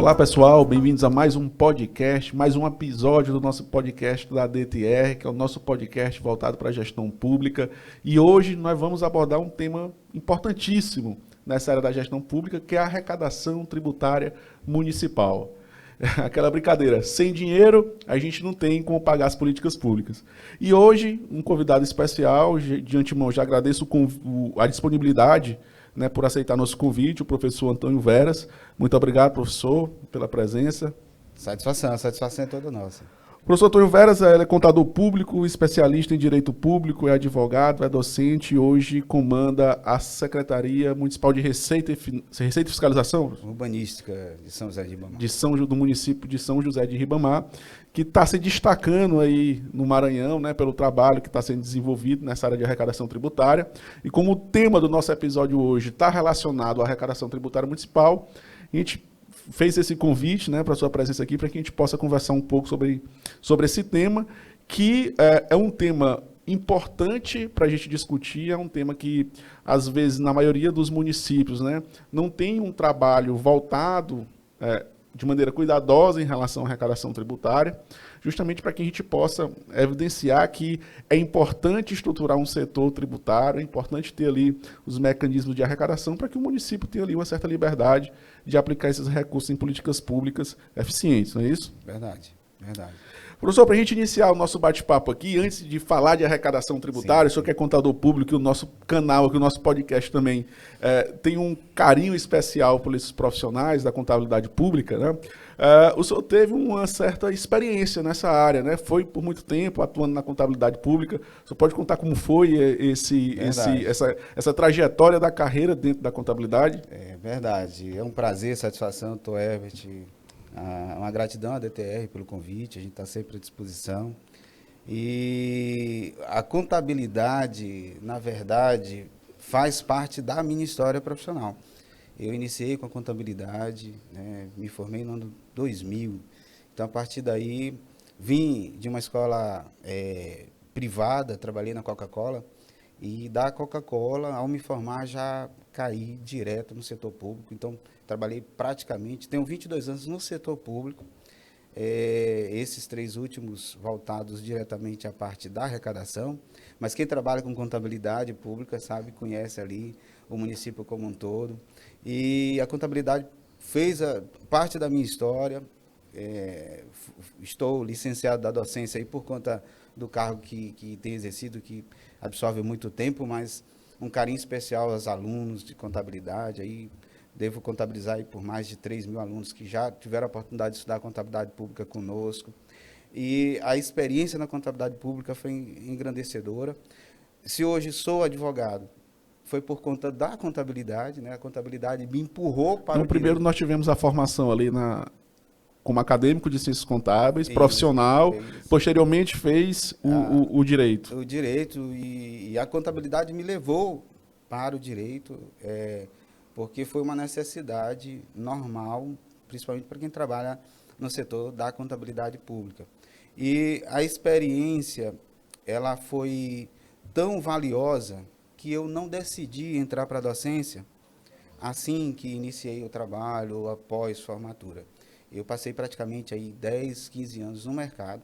Olá pessoal, bem-vindos a mais um podcast, mais um episódio do nosso podcast da DTR, que é o nosso podcast voltado para a gestão pública. E hoje nós vamos abordar um tema importantíssimo nessa área da gestão pública, que é a arrecadação tributária municipal. Aquela brincadeira, sem dinheiro a gente não tem como pagar as políticas públicas. E hoje, um convidado especial, de antemão já agradeço a disponibilidade, né, por aceitar nosso convite, o professor Antônio Veras. Muito obrigado, professor, pela presença. Satisfação é toda nossa. O professor Antônio Veras é contador público, especialista em direito público, é advogado, é docente e hoje comanda a Secretaria Municipal de Receita e Fiscalização Urbanística de São José de Ribamar. Do município de São José de Ribamar, que está se destacando aí no Maranhão, né, pelo trabalho que está sendo desenvolvido nessa área de arrecadação tributária. E como o tema do nosso episódio hoje está relacionado à arrecadação tributária municipal, a gente fez esse convite, né, para a sua presença aqui, para que a gente possa conversar um pouco sobre esse tema, que é um tema importante para a gente discutir, é um tema que, às vezes, na maioria dos municípios, né, não tem um trabalho voltado de maneira cuidadosa em relação à arrecadação tributária, justamente para que a gente possa evidenciar que é importante estruturar um setor tributário, é importante ter ali os mecanismos de arrecadação para que o município tenha ali uma certa liberdade de aplicar esses recursos em políticas públicas eficientes, não é isso? Verdade. Professor, para a gente iniciar o nosso bate-papo aqui, antes de falar de arrecadação tributária, o senhor que é contador público, e o nosso canal, aqui, o nosso podcast também tem um carinho especial por esses profissionais da contabilidade pública, né? O senhor teve uma certa experiência nessa área, né? Foi por muito tempo atuando na contabilidade pública. O senhor pode contar como foi essa trajetória da carreira dentro da contabilidade? É verdade. É um prazer, satisfação, doutor Herbert. Uma gratidão à DTR pelo convite, a gente está sempre à disposição. E a contabilidade, na verdade, faz parte da minha história profissional. Eu iniciei com a contabilidade, né, me formei no ano 2000. Então, a partir daí, vim de uma escola privada, trabalhei na Coca-Cola, e da Coca-Cola, ao me formar, já caí direto no setor público. Então, trabalhei praticamente, tenho 22 anos no setor público, esses 3 últimos voltados diretamente à parte da arrecadação, mas quem trabalha com contabilidade pública sabe, conhece ali o município como um todo. E a contabilidade fez parte da minha história. Estou licenciado da docência aí por conta do cargo que tenho exercido, que absorve muito tempo, mas um carinho especial aos alunos de contabilidade. Aí devo contabilizar aí por mais de 3 mil alunos que já tiveram a oportunidade de estudar contabilidade pública conosco. E a experiência na contabilidade pública foi engrandecedora. Se hoje sou advogado, foi por conta da contabilidade, né? A contabilidade me empurrou para então, primeiro nós tivemos a formação ali como acadêmico de ciências contábeis, profissional, posteriormente fez o direito. O direito e a contabilidade me levou para o direito, porque foi uma necessidade normal, principalmente para quem trabalha no setor da contabilidade pública. E a experiência, ela foi tão valiosa que eu não decidi entrar para a docência assim que iniciei o trabalho, após formatura. Eu passei praticamente aí 10, 15 anos no mercado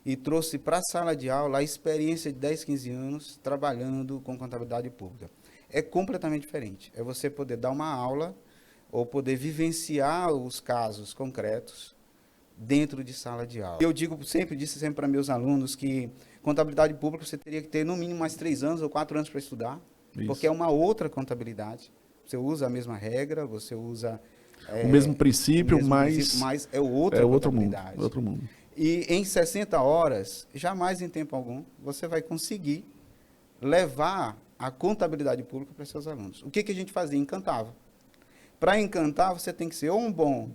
e trouxe para a sala de aula a experiência de 10, 15 anos trabalhando com contabilidade pública. É completamente diferente. É você poder dar uma aula ou poder vivenciar os casos concretos dentro de sala de aula. Eu disse sempre para meus alunos que contabilidade pública você teria que ter no mínimo mais 3 anos ou 4 anos para estudar, porque é uma outra contabilidade. Você usa a mesma regra, você usa o mesmo princípio, mas é outro mundo. E em 60 horas, jamais em tempo algum, você vai conseguir levar a contabilidade pública para seus alunos. O que a gente fazia? Encantava. Para encantar, você tem que ser ou um bom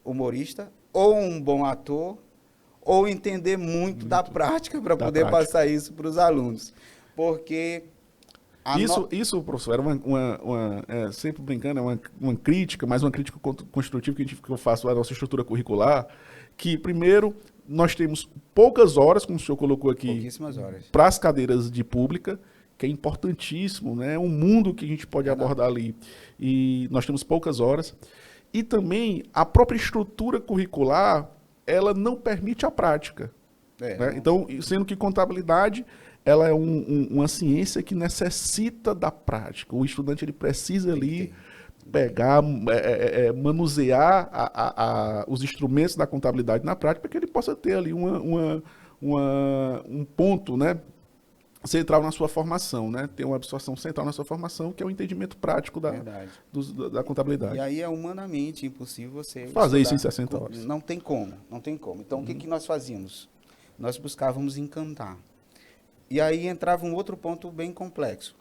humorista, ou um bom ator, ou entender muito da prática para poder passar isso para os alunos. Porque Isso, professor, era sempre brincando, é uma crítica, mas uma crítica construtiva que eu faço à nossa estrutura curricular, que, primeiro, nós temos poucas horas, como o senhor colocou aqui, para as cadeiras de pública, que é importantíssimo, né? É um mundo que a gente pode abordar ali, e nós temos poucas horas. E também a própria estrutura curricular, ela não permite a prática. Né? Então, sendo que contabilidade ela é uma ciência que necessita da prática. O estudante ele precisa ali pegar, manusear os instrumentos da contabilidade na prática para que ele possa ter ali um ponto, né, central na sua formação, né? Ter uma absorção central na sua formação, que é o entendimento prático da contabilidade. E aí é humanamente impossível você fazer isso em 60 horas. Não tem como. Então, o que nós fazíamos? Nós buscávamos encantar. E aí entrava um outro ponto bem complexo.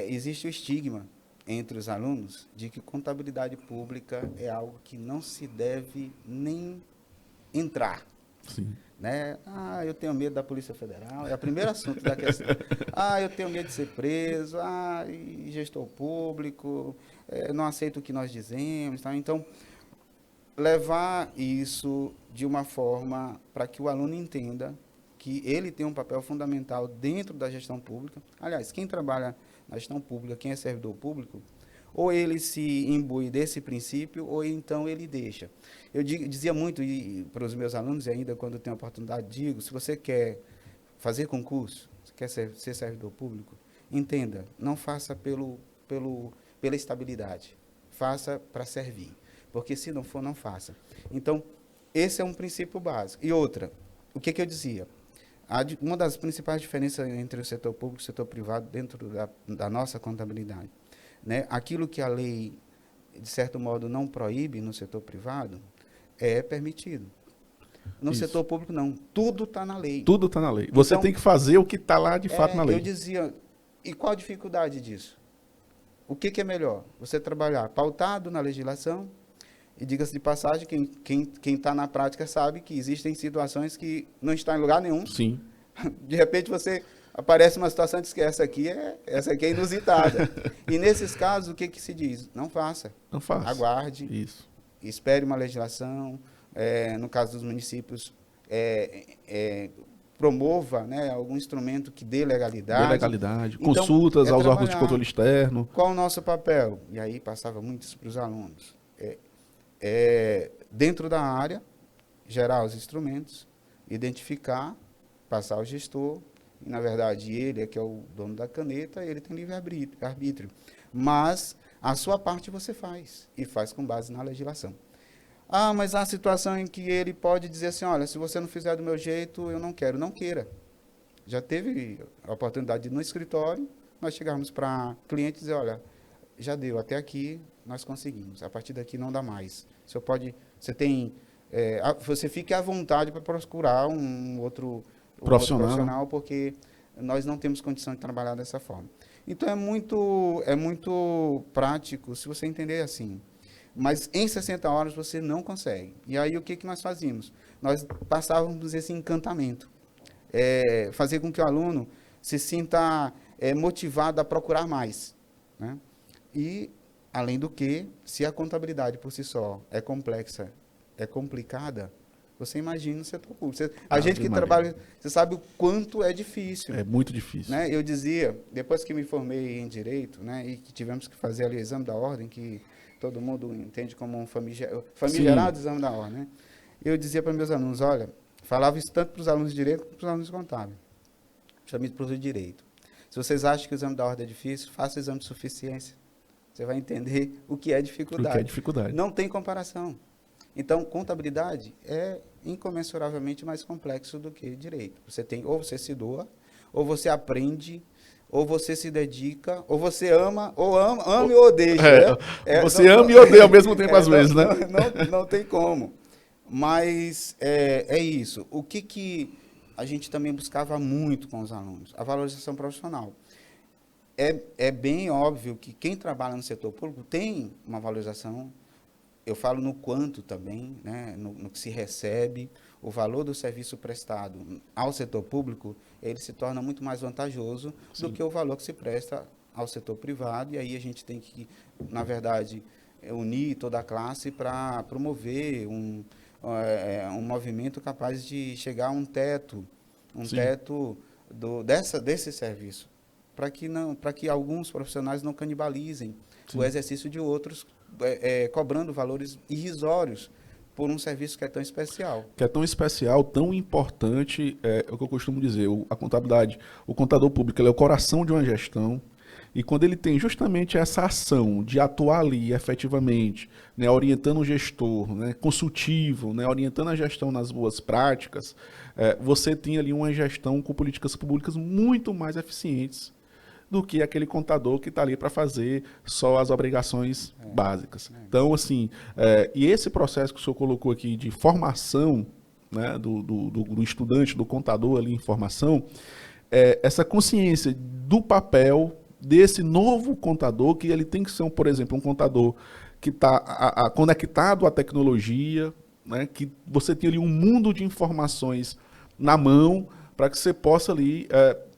Existe o estigma entre os alunos de que contabilidade pública é algo que não se deve nem entrar. Sim. Né? Eu tenho medo da Polícia Federal, é o primeiro assunto da questão. Eu tenho medo de ser preso, e gestor público, não aceito o que nós dizemos. Tá? Então, levar isso de uma forma para que o aluno entenda que ele tem um papel fundamental dentro da gestão pública. Aliás, quem trabalha na gestão pública, quem é servidor público, ou ele se imbui desse princípio, ou então ele deixa. Eu dizia muito para os meus alunos, e ainda quando tenho a oportunidade, digo, se você quer fazer concurso, se quer ser servidor público, entenda, não faça pela estabilidade, faça para servir. Porque se não for, não faça. Então, esse é um princípio básico. E outra, o que eu dizia? Uma das principais diferenças entre o setor público e o setor privado dentro da nossa contabilidade, né? Aquilo que a lei, de certo modo, não proíbe no setor privado, é permitido. No setor público, não. Tudo está na lei. Tudo está na lei. Você tem que fazer o que está lá, de fato, na lei. Eu dizia, e qual a dificuldade disso? O que é melhor? Você trabalhar pautado na legislação, e diga-se de passagem, quem está na prática sabe que existem situações que não estão em lugar nenhum. Sim. De repente aparece uma situação e diz que essa aqui é inusitada. E nesses casos, o que se diz? Não faça. Não faça. Aguarde. Isso. Espere uma legislação. No caso dos municípios, promova, né, algum instrumento que dê legalidade. Então, consultas aos órgãos de controle externo. Qual o nosso papel? E aí passava muito isso para os alunos. Dentro da área, gerar os instrumentos, identificar, passar ao gestor, e, na verdade, ele é que é o dono da caneta, ele tem livre arbítrio. Mas a sua parte você faz, e faz com base na legislação. Mas há situação em que ele pode dizer assim, olha, se você não fizer do meu jeito, eu não quero. Não queira. Já teve a oportunidade de ir no escritório, nós chegarmos para cliente e dizer, olha, já deu, até aqui nós conseguimos, a partir daqui não dá mais. Você fique à vontade para procurar um outro profissional, porque nós não temos condição de trabalhar dessa forma. Então, é muito prático se você entender assim. Mas em 60 horas você não consegue. E aí o que nós fazíamos? Nós passávamos esse encantamento. Fazer com que o aluno se sinta motivado a procurar mais. Né? E, além do que, se a contabilidade por si só é complexa, é complicada, você imagina o setor público. A gente que trabalha, você sabe o quanto é difícil. É muito difícil. Né? Eu dizia, depois que me formei em Direito, né, e que tivemos que fazer ali o exame da ordem, que todo mundo entende como um famigerado exame da ordem, né? Eu dizia para meus alunos, olha, falava isso tanto para os alunos de Direito quanto para os alunos de Contábil, principalmente para os de Direito. Se vocês acham que o exame da ordem é difícil, faça o exame de suficiência. Você vai entender o que é dificuldade. O que é dificuldade. Não tem comparação. Então, contabilidade é incomensuravelmente mais complexo do que direito. Ou você se doa, ou você aprende, ou você se dedica, ou você ama, ou ame ou odeia. Você ama e odeia ao mesmo tempo, às vezes, né? Não tem como. Mas é isso. O que a gente também buscava muito com os alunos? A valorização profissional. É bem óbvio que quem trabalha no setor público tem uma valorização. Eu falo no quanto também, né, no que se recebe, o valor do serviço prestado ao setor público, ele se torna muito mais vantajoso do que o valor que se presta ao setor privado, e aí a gente tem que, na verdade, unir toda a classe para promover um movimento capaz de chegar a um teto desse serviço, para que alguns profissionais não canibalizem o exercício de outros cobrando valores irrisórios por um serviço que é tão especial. Que é tão especial, tão importante, é o que eu costumo dizer, a contabilidade, o contador público, ele é o coração de uma gestão, e quando ele tem justamente essa ação de atuar ali efetivamente, né, orientando o gestor, né, consultivo, né, orientando a gestão nas boas práticas, você tem ali uma gestão com políticas públicas muito mais eficientes do que aquele contador que está ali para fazer só as obrigações básicas. Então, assim, e esse processo que o senhor colocou aqui de formação, né, do estudante, do contador ali em formação, essa consciência do papel desse novo contador, que ele tem que ser, por exemplo, um contador que está conectado à tecnologia, né, que você tem ali um mundo de informações na mão para que você possa ali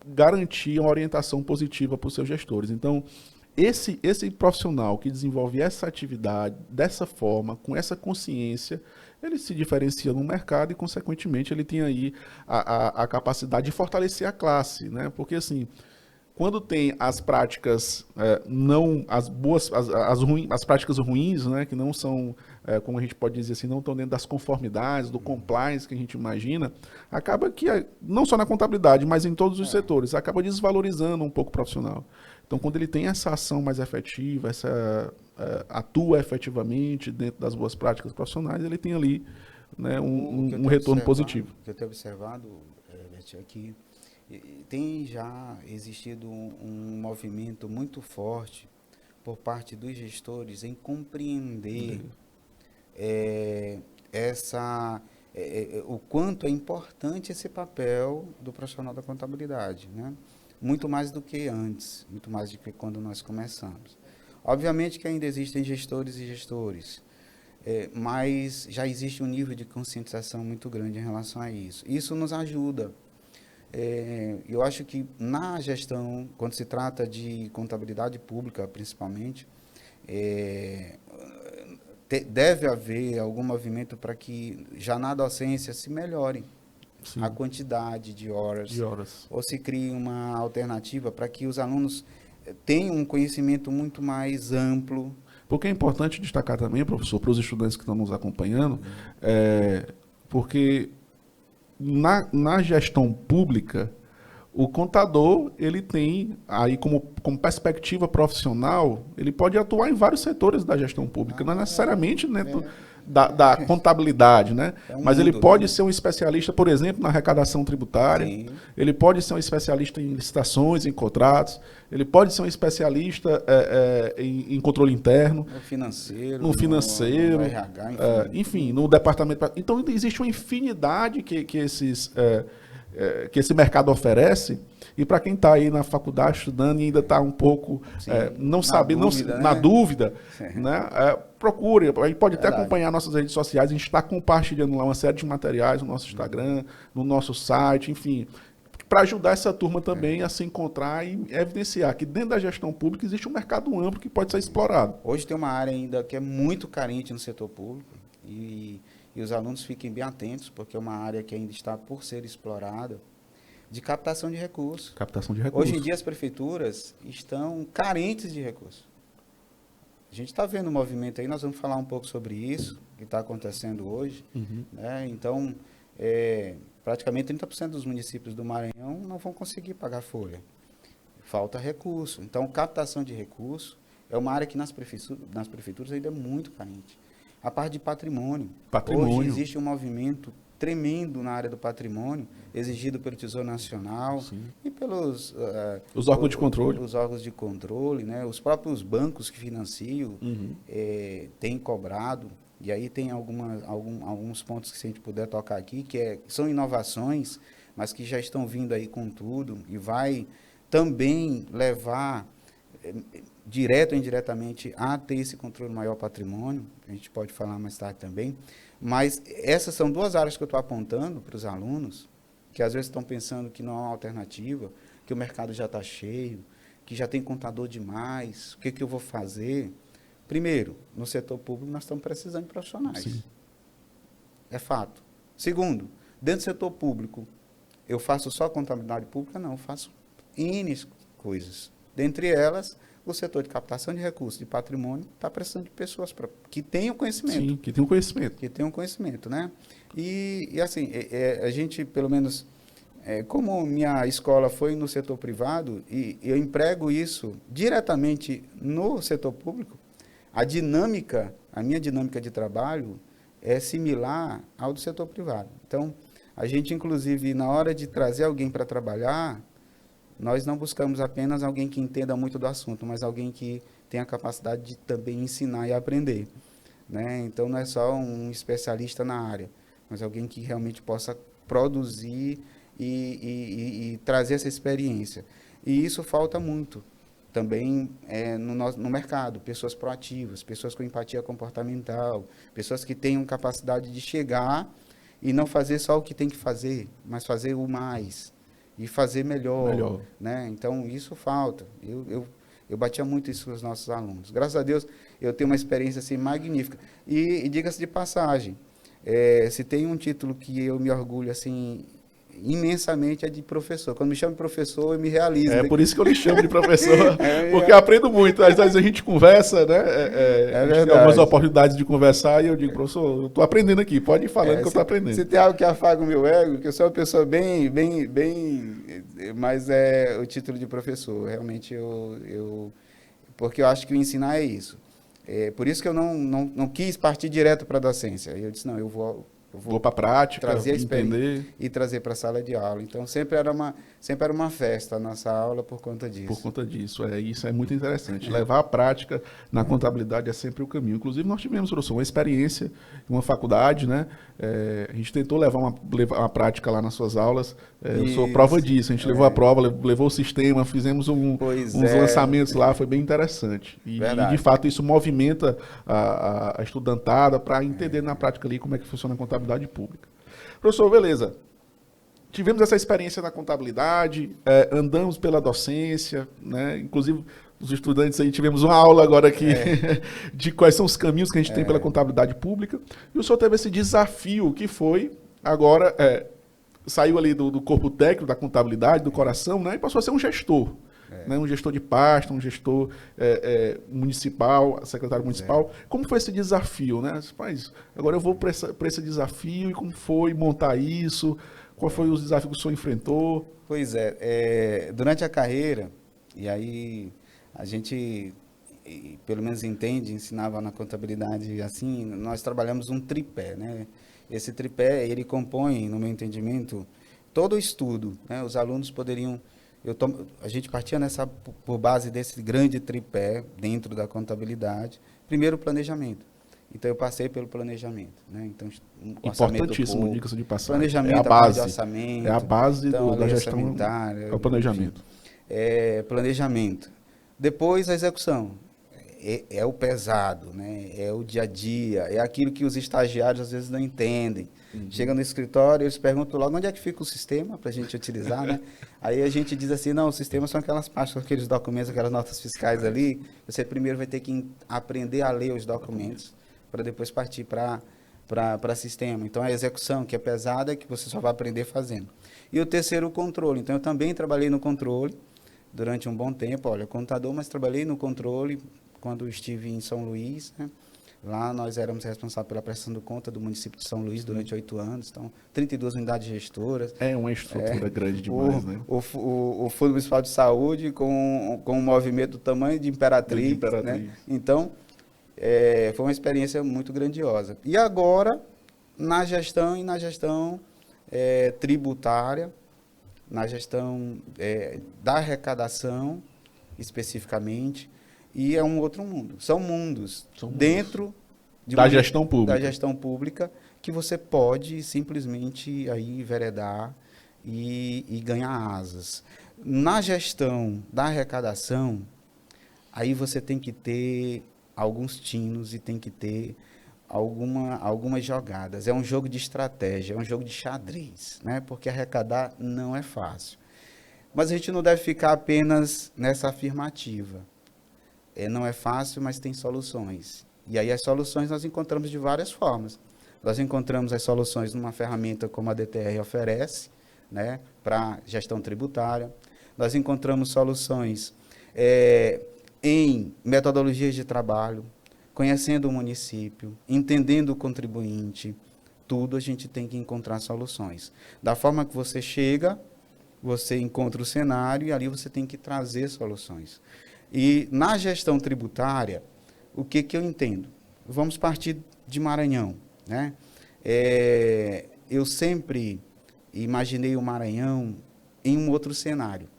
garantir uma orientação positiva para os seus gestores. Então, esse profissional que desenvolve essa atividade dessa forma, com essa consciência, ele se diferencia no mercado e, consequentemente, ele tem aí a capacidade de fortalecer a classe, né? Porque, assim, quando tem as práticas não as boas, as práticas ruins, né, que não são, como a gente pode dizer assim, não estão dentro das conformidades, do compliance que a gente imagina, acaba que, não só na contabilidade, mas em todos os setores, acaba desvalorizando um pouco o profissional. Então, quando ele tem essa ação mais efetiva, atua efetivamente dentro das boas práticas profissionais, ele tem ali, né, um retorno positivo. O que eu tenho observado, Beth, é que tem já existido um movimento muito forte por parte dos gestores em compreender o quanto é importante esse papel do profissional da contabilidade, né? Muito mais do que antes, muito mais do que quando nós começamos. Obviamente que ainda existem gestores e gestores, mas já existe um nível de conscientização muito grande em relação a isso. Isso nos ajuda. Eu acho que na gestão, quando se trata de contabilidade pública, principalmente, deve haver algum movimento para que já na docência se melhore a quantidade de horas, ou se crie uma alternativa para que os alunos tenham um conhecimento muito mais amplo. Porque é importante destacar também, professor, para os estudantes que estão nos acompanhando, porque na gestão pública, o contador, ele tem, aí como perspectiva profissional, ele pode atuar em vários setores da gestão pública, não necessariamente dentro da contabilidade, né? Mas ele pode ser um especialista, por exemplo, na arrecadação tributária, ele pode ser um especialista em licitações, em contratos, ele pode ser um especialista em controle interno, no financeiro, no RH, enfim, no departamento. Então, existe uma infinidade que esse mercado oferece, e para quem está aí na faculdade estudando e ainda está um pouco na dúvida, né, procure. Aí pode até acompanhar nossas redes sociais, a gente está compartilhando lá uma série de materiais no nosso Instagram, no nosso site, enfim, para ajudar essa turma também a se encontrar e evidenciar que dentro da gestão pública existe um mercado amplo que pode ser explorado. Hoje tem uma área ainda que é muito carente no setor público e os alunos fiquem bem atentos, porque é uma área que ainda está por ser explorada, de captação de recursos. Captação de recursos. Hoje em dia as prefeituras estão carentes de recursos. A gente está vendo um movimento aí, nós vamos falar um pouco sobre isso, que está acontecendo hoje. Né? Então, praticamente 30% dos municípios do Maranhão não vão conseguir pagar folha. Falta recurso. Então, captação de recurso é uma área que nas prefeituras ainda é muito carente. A parte de patrimônio. Hoje existe um movimento tremendo na área do patrimônio, exigido pelo Tesouro Nacional e pelos os órgãos de controle. Os órgãos de controle, né? Os próprios bancos que financiam têm cobrado. E aí tem alguns pontos que, se a gente puder tocar aqui, que são inovações, mas que já estão vindo aí com tudo e vai também levar direto ou indiretamente a ter esse controle maior patrimônio, a gente pode falar mais tarde também, mas essas são duas áreas que eu estou apontando para os alunos, que às vezes estão pensando que não há alternativa, que o mercado já está cheio, que já tem contador demais, o que eu vou fazer? Primeiro, no setor público nós estamos precisando de profissionais. Sim. É fato. Segundo, dentro do setor público, eu faço só contabilidade pública? Não, eu faço N coisas. Dentre elas, o setor de captação de recursos, de patrimônio, está precisando de pessoas que tenham conhecimento. Sim, que tenham conhecimento. Que tenham conhecimento, né? E assim, a gente, pelo menos, como minha escola foi no setor privado, e eu emprego isso diretamente no setor público, a minha dinâmica de trabalho é similar ao do setor privado. Então, a gente, inclusive, na hora de trazer alguém para trabalhar, nós não buscamos apenas alguém que entenda muito do assunto, mas alguém que tenha a capacidade de também ensinar e aprender, né? Então, não é só um especialista na área, mas alguém que realmente possa produzir e trazer essa experiência. E isso falta muito também no mercado, pessoas proativas, pessoas com empatia comportamental, pessoas que tenham capacidade de chegar e não fazer só o que tem que fazer, mas fazer o mais e fazer melhor. Né? Então, isso falta. Eu batia muito isso com os nossos alunos. Graças a Deus, eu tenho uma experiência assim, magnífica. E diga-se de passagem, se tem um título que eu me orgulho assim, imensamente, é de professor. Quando me chamo de professor, eu me realizo. É por isso que eu lhe chamo de professor, porque eu aprendo muito. Às vezes a gente conversa, né? A gente tem algumas oportunidades de conversar e eu digo, professor, eu estou aprendendo aqui, pode ir falando que eu estou aprendendo. Se tem algo que afaga o meu ego, que eu sou uma pessoa bem, mas é o título de professor. Realmente, porque eu acho que o ensinar é isso. Por isso que eu não quis partir direto para a docência. Eu disse, não, eu vou para a prática, trazer a entender e trazer para a sala de aula. Então, sempre era uma festa a nossa aula por conta disso. Por conta disso, isso é muito interessante. Levar a prática na contabilidade é sempre o caminho. Inclusive, nós tivemos, professor, uma experiência em uma faculdade, né? A gente tentou levar uma prática lá nas suas aulas. Eu sou prova disso. A gente levou a prova, levou o sistema, fizemos uns lançamentos lá, foi bem interessante. E, de fato, isso movimenta a estudantada para entender na prática ali como é que funciona a contabilidade pública. Professor, beleza. Tivemos essa experiência na contabilidade, andamos pela docência, né? Inclusive, os estudantes aí tivemos uma aula agora aqui de quais são os caminhos que a gente tem pela contabilidade pública. E o senhor teve esse desafio que foi, agora, saiu ali do corpo técnico, da contabilidade, do coração, né? E passou a ser um gestor. Né? Um gestor de pasta, um gestor municipal, secretário municipal. Como foi esse desafio, né? Mas agora eu vou para esse desafio e como foi montar isso? Qual foi os desafios que o senhor enfrentou? Pois durante a carreira, e aí a gente, pelo menos ensinava na contabilidade assim, nós trabalhamos um tripé, né? Esse tripé, ele compõe, no meu entendimento, todo o estudo, né? Os alunos poderiam... a gente partia por base desse grande tripé dentro da contabilidade. Primeiro, o planejamento. Então, eu passei pelo planejamento. Né? Então, importantíssimo, dica-se de passagem. Planejamento, a base. De orçamento. É a base então, da gestão. É o planejamento. Enfim, planejamento. Depois, a execução. É o pesado, né? É o dia a dia, é aquilo que os estagiários às vezes não entendem. Chega no escritório, eles perguntam logo onde é que fica o sistema para a gente utilizar, né? Aí a gente diz assim, não, o sistema são aquelas pastas, aqueles documentos, aquelas notas fiscais ali. Você primeiro vai ter que aprender a ler os documentos para depois partir para sistema. Então, a execução, que é pesada, é que você só vai aprender fazendo. E o terceiro, o controle. Então, eu também trabalhei no controle durante um bom tempo. Olha, contador, mas trabalhei no controle quando estive em São Luís, né? Lá nós éramos responsáveis pela prestação de conta do município de São Luís durante 8 anos, então 32 unidades gestoras. É uma estrutura grande demais, né? O Fundo Municipal de Saúde com um movimento do tamanho de Imperatriz. Né? Então, foi uma experiência muito grandiosa. E agora, na gestão tributária, na gestão da arrecadação, especificamente, e é um outro mundo. São mundos dentro da gestão pública. Da gestão pública que você pode simplesmente aí enveredar e ganhar asas. Na gestão da arrecadação, aí você tem que ter alguns tinos e tem que ter algumas jogadas. É um jogo de estratégia, é um jogo de xadrez, né? Porque arrecadar não é fácil. Mas a gente não deve ficar apenas nessa afirmativa. Não é fácil, mas tem soluções. E aí as soluções nós encontramos de várias formas. Nós encontramos as soluções numa ferramenta como a DTR oferece, né, para gestão tributária. Nós encontramos soluções em metodologias de trabalho, conhecendo o município, entendendo o contribuinte, tudo a gente tem que encontrar soluções. Da forma que você chega, você encontra o cenário e ali você tem que trazer soluções. E na gestão tributária, o que eu entendo? Vamos partir de Maranhão, né? Eu sempre imaginei o Maranhão em um outro cenário.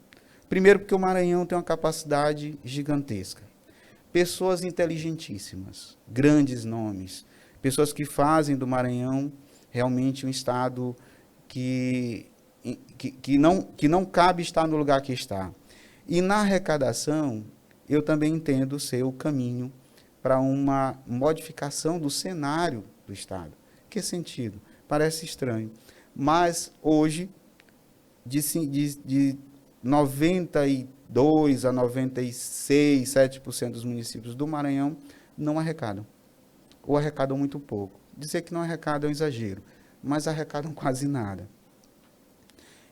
Primeiro porque o Maranhão tem uma capacidade gigantesca. Pessoas inteligentíssimas, grandes nomes, pessoas que fazem do Maranhão realmente um estado que não cabe estar no lugar que está. E na arrecadação, eu também entendo ser o caminho para uma modificação do cenário do estado. Que sentido? Parece estranho. Mas hoje, de 92 a 96, 7% dos municípios do Maranhão não arrecadam. Ou arrecadam muito pouco. Dizer que não arrecadam é um exagero, mas arrecadam quase nada.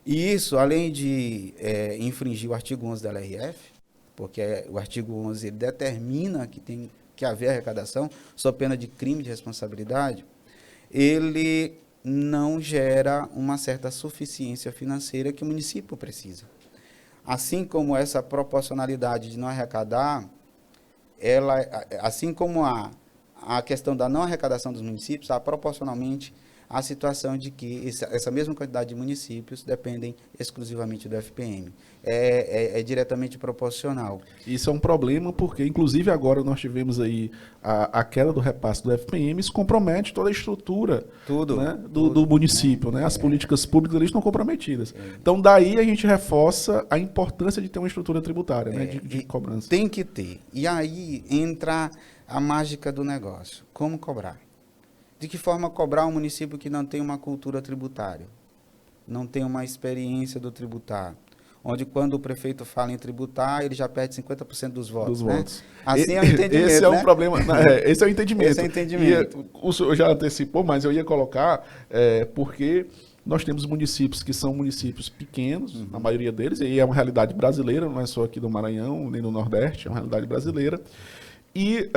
E isso, além de infringir o artigo 11 da LRF, porque o artigo 11 ele determina que tem que haver arrecadação, sob pena de crime de responsabilidade, ele não gera uma certa suficiência financeira que o município precisa. Assim como essa proporcionalidade de não arrecadar, assim como a questão da não arrecadação dos municípios, há proporcionalmente a situação de que essa mesma quantidade de municípios dependem exclusivamente do FPM. É diretamente proporcional. Isso é um problema porque, inclusive, agora nós tivemos aí a queda do repasse do FPM, isso compromete toda a estrutura do município, né? As políticas públicas ali estão comprometidas. Então, daí a gente reforça a importância de ter uma estrutura tributária, né? de cobrança. Tem que ter. E aí entra a mágica do negócio. Como cobrar? De que forma cobrar um município que não tem uma cultura tributária? Não tem uma experiência do tributar? Onde, quando o prefeito fala em tributar, ele já perde 50% dos votos. Votos. Assim é o entendimento. Esse é um problema. Esse é o entendimento. Esse é o entendimento. O senhor já antecipou, mas eu ia colocar, porque nós temos municípios que são municípios pequenos, a maioria deles, e é uma realidade brasileira, não é só aqui do Maranhão, nem do Nordeste, é uma realidade brasileira. E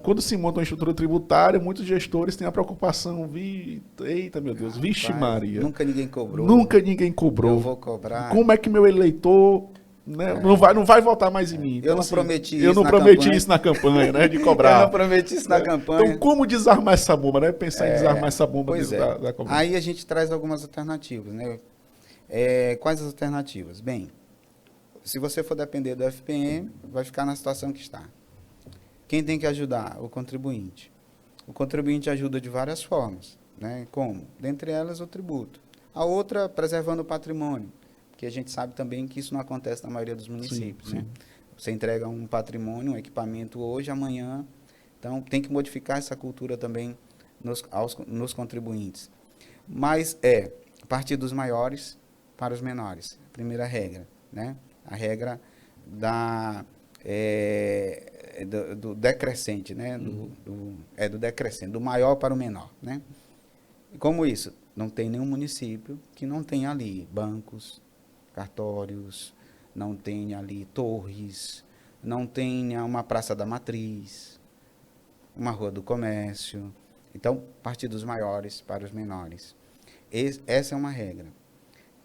quando se monta uma estrutura tributária, muitos gestores têm a preocupação, eita meu Deus, vixe Maria. Nunca ninguém cobrou. Nunca ninguém cobrou. Eu vou cobrar. Como é que meu eleitor não vai votar mais em mim? Então, eu não prometi isso na campanha, né, de cobrar. Eu não prometi isso na campanha. Então, como desarmar essa bomba, né? Pensar em desarmar essa bomba da cobrança. Aí a gente traz algumas alternativas, né? Quais as alternativas? Bem, se você for depender do FPM, vai ficar na situação que está. Quem tem que ajudar? O contribuinte. O contribuinte ajuda de várias formas, né? Como? Dentre elas, o tributo. A outra, preservando o patrimônio, porque a gente sabe também que isso não acontece na maioria dos municípios. Sim, sim. Né? Você entrega um patrimônio, um equipamento hoje, amanhã. Então, tem que modificar essa cultura também nos contribuintes. Mas partir dos maiores para os menores. Primeira regra, né? A regra do decrescente, né? Do decrescente, do maior para o menor, né? E como isso? Não tem nenhum município que não tenha ali bancos, cartórios, não tenha ali torres, não tenha uma praça da matriz, uma rua do comércio. Então, partir dos maiores para os menores. Essa é uma regra.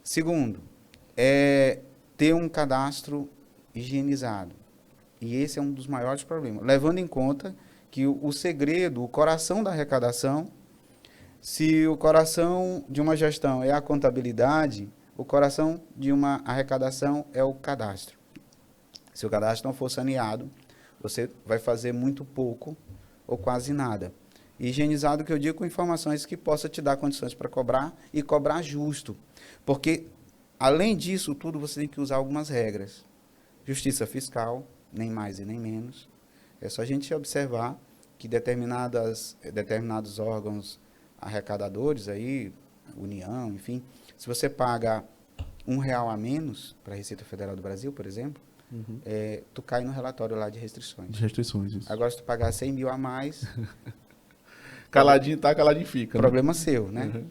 Segundo, ter um cadastro higienizado. E esse é um dos maiores problemas, levando em conta que o segredo, o coração da arrecadação, se o coração de uma gestão é a contabilidade, o coração de uma arrecadação é o cadastro. Se o cadastro não for saneado, você vai fazer muito pouco ou quase nada. Higienizado, que eu digo, com informações que possa te dar condições para cobrar e cobrar justo. Porque, além disso tudo, você tem que usar algumas regras. Justiça fiscal, nem mais e nem menos. É só a gente observar que determinados órgãos arrecadadores, aí, União, enfim, se você paga R$1 a menos para a Receita Federal do Brasil, por exemplo, tu cai no relatório lá de restrições. De restrições, isso. Agora, se tu pagar 100 mil a mais... caladinho tá, caladinho fica. Problema seu, né?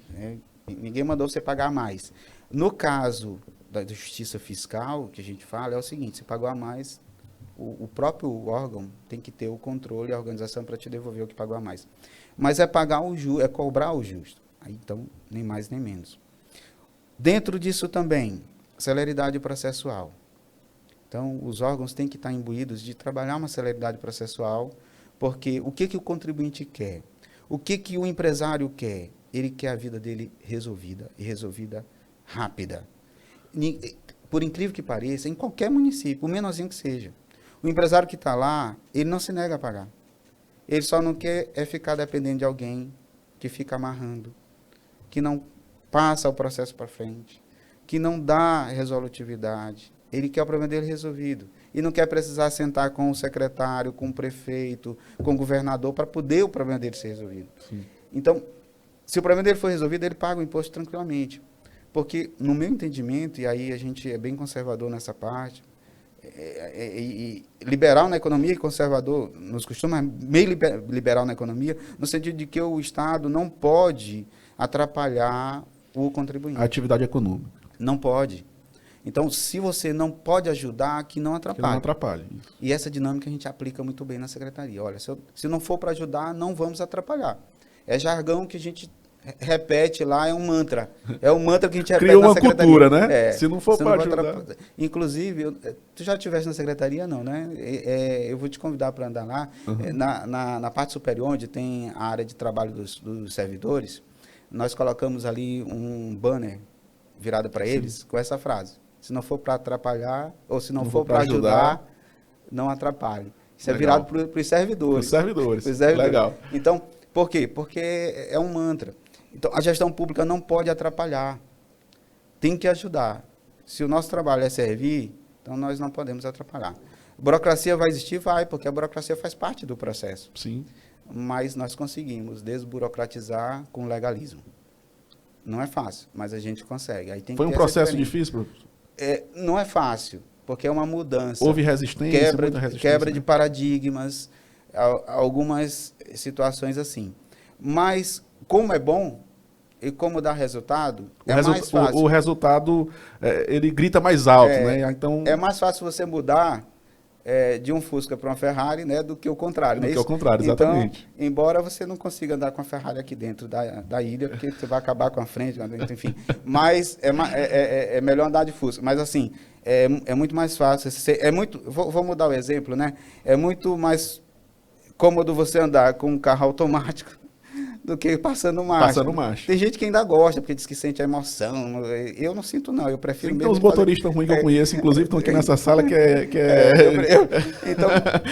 Ninguém mandou você pagar mais. No caso da justiça fiscal, que a gente fala, é o seguinte, você pagou a mais, O próprio órgão tem que ter o controle e a organização para te devolver o que pagou a mais. Mas é pagar é cobrar o justo. Aí, então, nem mais nem menos. Dentro disso também, celeridade processual. Então, os órgãos têm que estar imbuídos de trabalhar uma celeridade processual, porque o que o contribuinte quer? O que o empresário quer? Ele quer a vida dele resolvida, e resolvida rápida. Por incrível que pareça, em qualquer município, o menorzinho que seja, o empresário que está lá, ele não se nega a pagar. Ele só não quer ficar dependendo de alguém que fica amarrando, que não passa o processo para frente, que não dá resolutividade. Ele quer o problema dele resolvido. E não quer precisar sentar com o secretário, com o prefeito, com o governador, para poder o problema dele ser resolvido. Sim. Então, se o problema dele for resolvido, ele paga o imposto tranquilamente. Porque, no meu entendimento, e aí a gente é bem conservador nessa parte, liberal na economia e conservador nos costumes, meio liberal na economia, no sentido de que o Estado não pode atrapalhar o contribuinte. A atividade econômica. Não pode. Então, se você não pode ajudar, que não atrapalhe. Que não atrapalhe. E essa dinâmica a gente aplica muito bem na secretaria. Olha, se não for para ajudar, não vamos atrapalhar. É jargão que a gente repete lá, é um mantra. É um mantra que a gente repete Criou na uma secretaria. Cultura, né? É, se não for para ajudar. Inclusive, tu já estiveste na secretaria, não, né? Eu vou te convidar para andar lá. Uhum. Na parte superior, onde tem a área de trabalho dos servidores, nós colocamos ali um banner virado para eles com essa frase. Se não for para atrapalhar, ou se não for para ajudar, não atrapalhe. Isso legal. É virado para os servidores. Para os servidores. Legal. Então, por quê? Porque é um mantra. Então, a gestão pública não pode atrapalhar. Tem que ajudar. Se o nosso trabalho é servir, então nós não podemos atrapalhar. Burocracia vai existir? Vai, porque a burocracia faz parte do processo. Sim. Mas nós conseguimos desburocratizar com legalismo. Não é fácil, mas a gente consegue. Aí tem Foi um processo difícil, professor? Não é fácil, porque é uma mudança. Houve resistência, muita resistência. Quebra de paradigmas, algumas situações assim. Mas, como é bom e como dá resultado, mais fácil. O resultado, ele grita mais alto, né? Então, é mais fácil você mudar de um Fusca para uma Ferrari, né, do que o contrário. Do que o contrário, exatamente. Então, embora você não consiga andar com a Ferrari aqui dentro da ilha, porque você vai acabar com a frente, enfim. Mas é melhor andar de Fusca. Mas, assim, é muito mais fácil. Vou mudar o exemplo, né? É muito mais cômodo você andar com um carro automático do que passando marcha. Tem gente que ainda gosta, porque diz que sente a emoção. Eu não sinto, não. Eu prefiro mesmo. Tem uns motoristas ruins que eu conheço, inclusive, estão aqui nessa sala, então,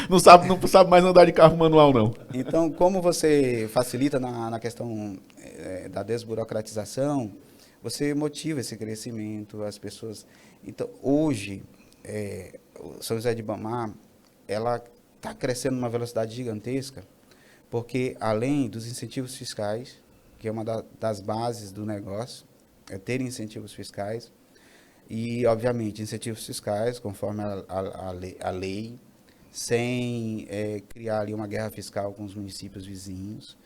não sabe mais andar de carro manual, não. Então, como você facilita na questão da desburocratização, você motiva esse crescimento, as pessoas. Então, hoje, o São José de Ribamar, ela está crescendo numa velocidade gigantesca, porque além dos incentivos fiscais, que é uma das bases do negócio, é ter incentivos fiscais, e, obviamente, incentivos fiscais, conforme a lei, sem criar ali uma guerra fiscal com os municípios vizinhos,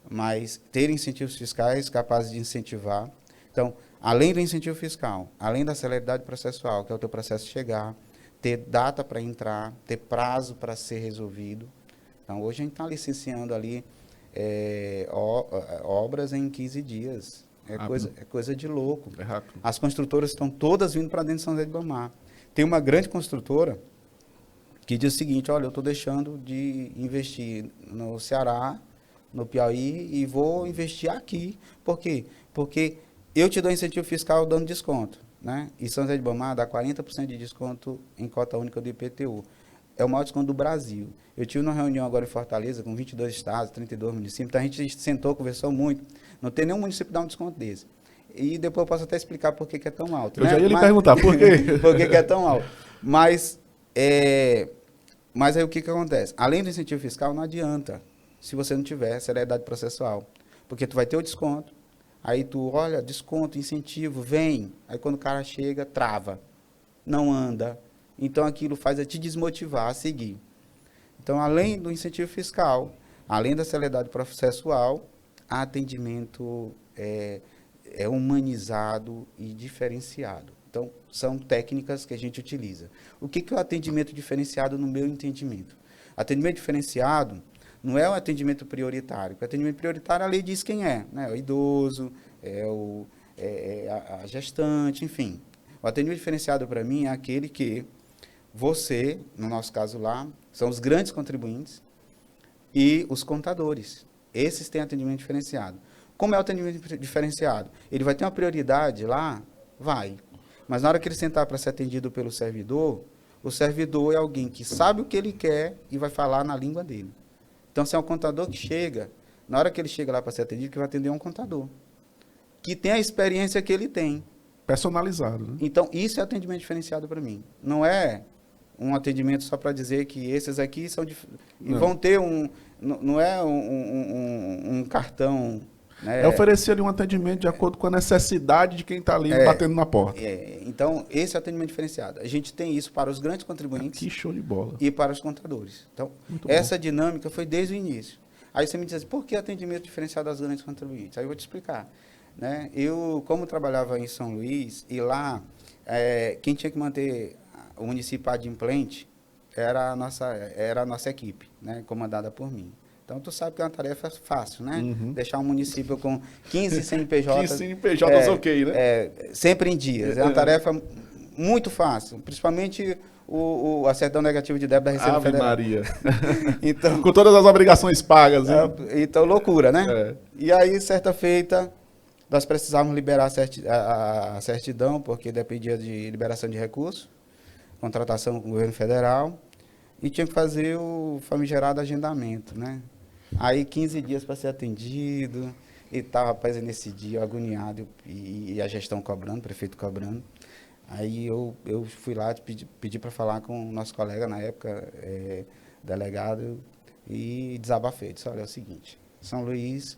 mas ter incentivos fiscais capazes de incentivar. Então, além do incentivo fiscal, além da celeridade processual, que é o teu processo chegar, ter data para entrar, ter prazo para ser resolvido. Então, hoje a gente está licenciando ali obras em 15 dias. É coisa de louco. É rápido. As construtoras estão todas vindo para dentro de São José de Ribamar. Tem uma grande construtora que diz o seguinte: olha, eu estou deixando de investir no Ceará, no Piauí, e vou investir aqui. Por quê? Porque eu te dou incentivo fiscal dando desconto, né? E São José de Ribamar dá 40% de desconto em cota única do IPTU. É o maior desconto do Brasil. Eu tive uma reunião agora em Fortaleza com 22 estados, 32 municípios, então a gente sentou, conversou muito. Não tem nenhum município que dá um desconto desse. E depois eu posso até explicar por que é tão alto. Eu já ia lhe perguntar, por quê? Por que é tão alto. Mas aí o que acontece? Além do incentivo fiscal, não adianta se você não tiver celeridade processual. Porque tu vai ter o desconto, aí tu, olha, desconto, incentivo, vem. Aí quando o cara chega, trava, não anda. Então, aquilo faz te desmotivar a seguir. Então, além do incentivo fiscal, além da celeridade processual, atendimento é humanizado e diferenciado. Então, são técnicas que a gente utiliza. O que é o atendimento diferenciado no meu entendimento? Atendimento diferenciado não é um atendimento prioritário. O atendimento prioritário, a lei diz quem é, né? É o idoso, a gestante, enfim. O atendimento diferenciado, para mim, é aquele que você, no nosso caso lá, são os grandes contribuintes e os contadores. Esses têm atendimento diferenciado. Como é o atendimento diferenciado? Ele vai ter uma prioridade lá? Vai. Mas na hora que ele sentar para ser atendido pelo servidor, o servidor é alguém que sabe o que ele quer e vai falar na língua dele. Então, se é um contador que chega, na hora que ele chega lá para ser atendido, que vai atender um contador, que tem a experiência que ele tem. Personalizado, né? Então, isso é atendimento diferenciado para mim. Não é um atendimento só para dizer que esses aqui são... E vão ter um... Não é um cartão... Né? É oferecer ali um atendimento de acordo com a necessidade de quem está ali batendo na porta. Então, esse é o atendimento diferenciado. A gente tem isso para os grandes contribuintes. Que show de bola. E para os contadores. Então, essa dinâmica foi desde o início. Aí você me diz assim, por que atendimento diferenciado aos grandes contribuintes? Aí eu vou te explicar. Né? Eu, como trabalhava em São Luís, e lá, quem tinha que manter o município adimplente era a nossa equipe, né? Comandada por mim. Então, tu sabe que é uma tarefa fácil, né? Uhum. Deixar um município com 15 CNPJs... 15 CNPJs ok, né? Sempre em dias. É uma tarefa muito fácil, principalmente a certidão negativa de débito da Receita Ave Federal. Maria. Então, com todas as obrigações pagas. Então, loucura, né? E aí, certa feita, nós precisávamos liberar a certidão, porque dependia de liberação de recursos, contratação com o governo federal, e tinha que fazer o famigerado agendamento, né? Aí, 15 dias para ser atendido, e tal, rapaz, nesse dia, agoniado, e a gestão cobrando, o prefeito cobrando. Aí eu fui lá, pedi para falar com o nosso colega, na época, delegado, e desabafei. Disse, olha, é o seguinte, São Luís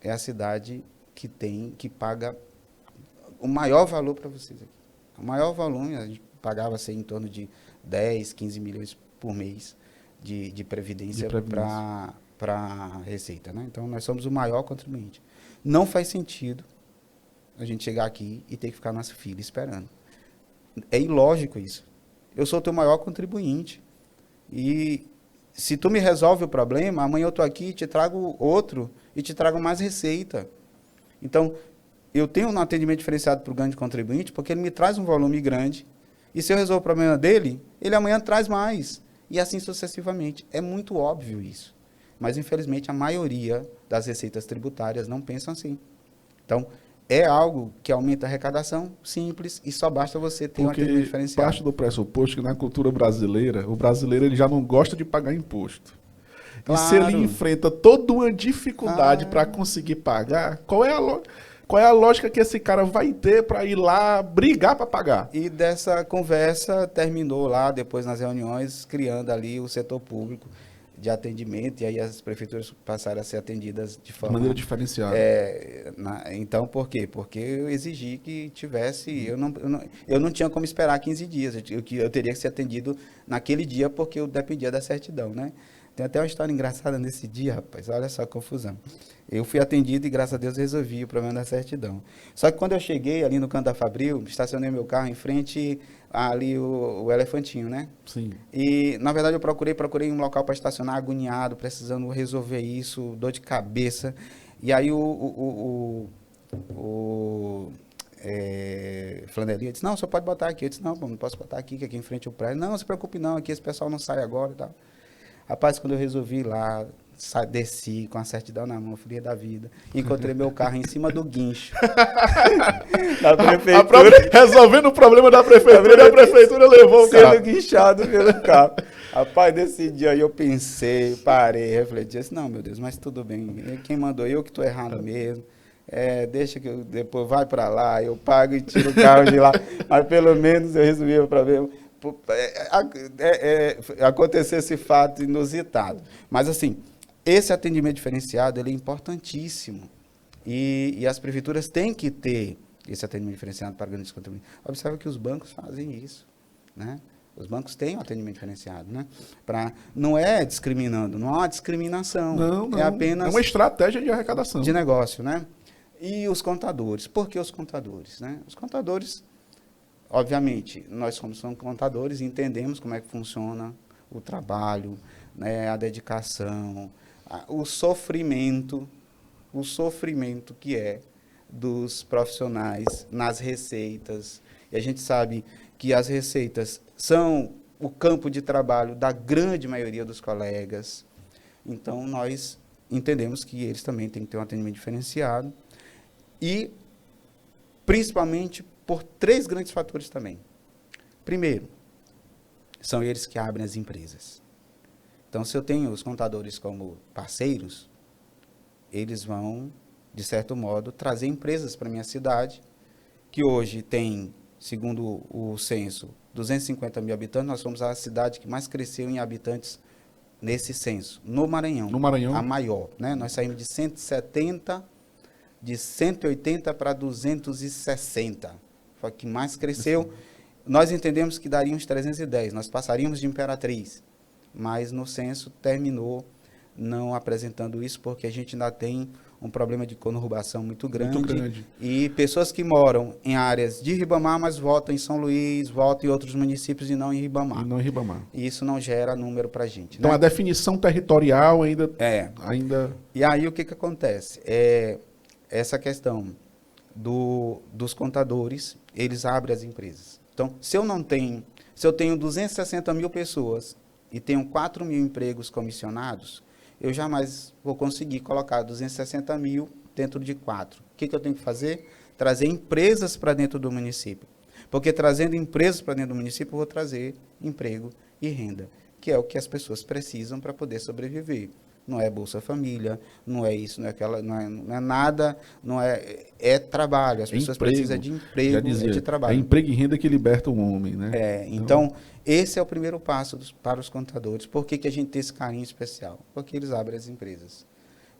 é a cidade que paga o maior valor para vocês aqui. O maior volume, a gente pagava assim, em torno de 10, 15 milhões por mês de previdência para a Receita, né? Então, nós somos o maior contribuinte. Não faz sentido a gente chegar aqui e ter que ficar nessa fila esperando. É ilógico isso. Eu sou o teu maior contribuinte. E se tu me resolve o problema, amanhã eu estou aqui, te trago outro e te trago mais receita. Então, eu tenho um atendimento diferenciado para o grande contribuinte porque ele me traz um volume grande. E se eu resolvo o problema dele, ele amanhã traz mais. E assim sucessivamente. É muito óbvio isso. Mas, infelizmente, a maioria das receitas tributárias não pensam assim. Então, é algo que aumenta a arrecadação, simples, e só basta você ter um atendimento diferenciado. Parte do pressuposto que na cultura brasileira, o brasileiro ele já não gosta de pagar imposto. Claro. E se ele enfrenta toda uma dificuldade para conseguir pagar, qual é a lógica que esse cara vai ter para ir lá brigar para pagar? E dessa conversa terminou lá, depois nas reuniões, criando ali o setor público de atendimento, e aí as prefeituras passaram a ser atendidas de forma... maneira diferenciada. Então, por quê? Porque eu exigi que tivesse... Eu não tinha como esperar 15 dias, eu teria que ser atendido naquele dia, porque eu dependia da certidão, né? Tem até uma história engraçada nesse dia, rapaz, olha só a confusão. Eu fui atendido e, graças a Deus, resolvi o problema da certidão. Só que quando eu cheguei ali no canto da Fabril, estacionei meu carro em frente ali o Elefantinho, né? Sim. E, na verdade, eu procurei um local para estacionar, agoniado, precisando resolver isso, dor de cabeça. E aí Flanelinha disse, não, só pode botar aqui. Eu disse, não posso botar aqui, que aqui em frente ao prédio. Não se preocupe não, aqui esse pessoal não sai agora e tal. Rapaz, quando eu resolvi ir lá, desci com a certidão na mão, filha da vida, encontrei meu carro em cima do guincho. Da prefeitura. Resolvendo o problema da prefeitura, a prefeitura levou o carro. Sendo guinchado pelo carro. Rapaz, nesse dia aí eu pensei, parei, refleti, disse, não, meu Deus, mas tudo bem, quem mandou eu que estou errado mesmo. Deixa que eu depois vai para lá, eu pago e tiro o carro de lá, mas pelo menos eu resolvi o problema. Aconteceu esse fato inusitado. Mas, assim, esse atendimento diferenciado ele é importantíssimo. E as prefeituras têm que ter esse atendimento diferenciado para grandes contribuintes. Observa que os bancos fazem isso, né? Os bancos têm um atendimento diferenciado, né? Não é discriminando, não há uma discriminação. Não. É apenas... É uma estratégia de arrecadação. De negócio, né? E os contadores. Por que os contadores, né? Os contadores... obviamente, nós somos contadores e entendemos como é que funciona o trabalho, né, a dedicação, o sofrimento que é dos profissionais nas receitas. E a gente sabe que as receitas são o campo de trabalho da grande maioria dos colegas. Então, nós entendemos que eles também têm que ter um atendimento diferenciado e, principalmente, por 3 grandes fatores também. Primeiro, são eles que abrem as empresas. Então, se eu tenho os contadores como parceiros, eles vão, de certo modo, trazer empresas para a minha cidade, que hoje tem, segundo o censo, 250 mil habitantes. Nós somos a cidade que mais cresceu em habitantes nesse censo, no Maranhão. No Maranhão. A maior, né? Nós saímos de 170, de 180 para 260. Foi a que mais cresceu. Nós entendemos que daria uns 310, nós passaríamos de Imperatriz, mas no censo terminou não apresentando isso, porque a gente ainda tem um problema de conurbação muito grande. E pessoas que moram em áreas de Ribamar, mas votam em São Luís, votam em outros municípios e não em Ribamar. E isso não gera número para a gente. Então, né? A definição territorial ainda... E aí, o que acontece? Essa questão dos contadores, eles abrem as empresas. Então, se eu tenho 260 mil pessoas e tenho 4 mil empregos comissionados, eu jamais vou conseguir colocar 260 mil dentro de 4. O que eu tenho que fazer? Trazer empresas para dentro do município. Porque trazendo empresas para dentro do município, eu vou trazer emprego e renda, que é o que as pessoas precisam para poder sobreviver. Não é Bolsa Família, não é isso, não é aquela, não é nada, é trabalho. As pessoas precisam de emprego, de trabalho. É emprego e renda que liberta o homem, né? Então, esse é o primeiro passo para os contadores. Por que a gente tem esse carinho especial? Porque eles abrem as empresas.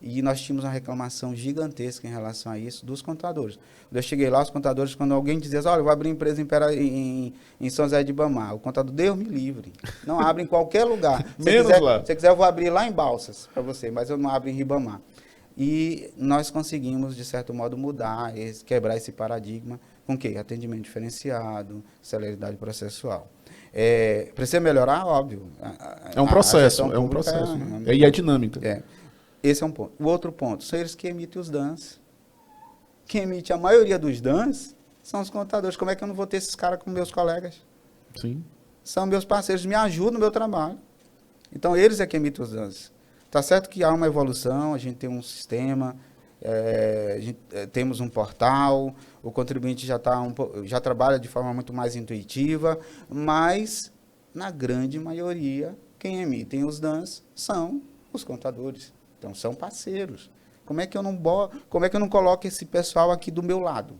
E nós tínhamos uma reclamação gigantesca em relação a isso dos contadores. Quando eu cheguei lá, os contadores, quando alguém dizia, olha, eu vou abrir empresa em São José de Ribamar, o contador, Deus me livre, não abre em qualquer lugar. Se quiser, eu vou abrir lá em Balsas para você, mas eu não abro em Ribamar. E nós conseguimos, de certo modo, quebrar esse paradigma com o quê? Atendimento diferenciado, celeridade processual. Precisa melhorar? Óbvio. É um processo. E é dinâmica. Esse é um ponto. O outro ponto, são eles que emitem os DANs. Quem emite a maioria dos DANs são os contadores. Como é que eu não vou ter esses caras como meus colegas? Sim. São meus parceiros, me ajudam no meu trabalho. Então, eles é que emitem os DANs. Está certo que há uma evolução, a gente tem um sistema, temos um portal, o contribuinte já trabalha de forma muito mais intuitiva, mas, na grande maioria, quem emitem os DANs são os contadores. Então, são parceiros. Como é que eu não coloco esse pessoal aqui do meu lado?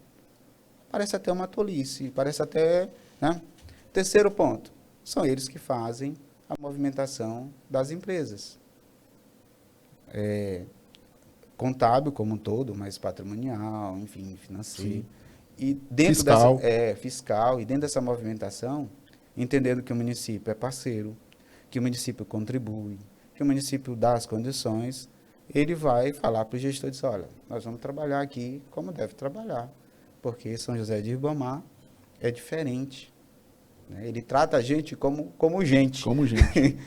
Parece até uma tolice, parece até... Né? Terceiro ponto, são eles que fazem a movimentação das empresas. Contábil como um todo, mas patrimonial, enfim, financeiro. Sim. E dentro fiscal. Fiscal. E dentro dessa movimentação, entendendo que o município é parceiro, que o município contribui, que o município dá as condições, ele vai falar para o gestor e dizer, olha, nós vamos trabalhar aqui como deve trabalhar, porque São José de Ribamar é diferente. Né? Ele trata a gente como gente. Como gente.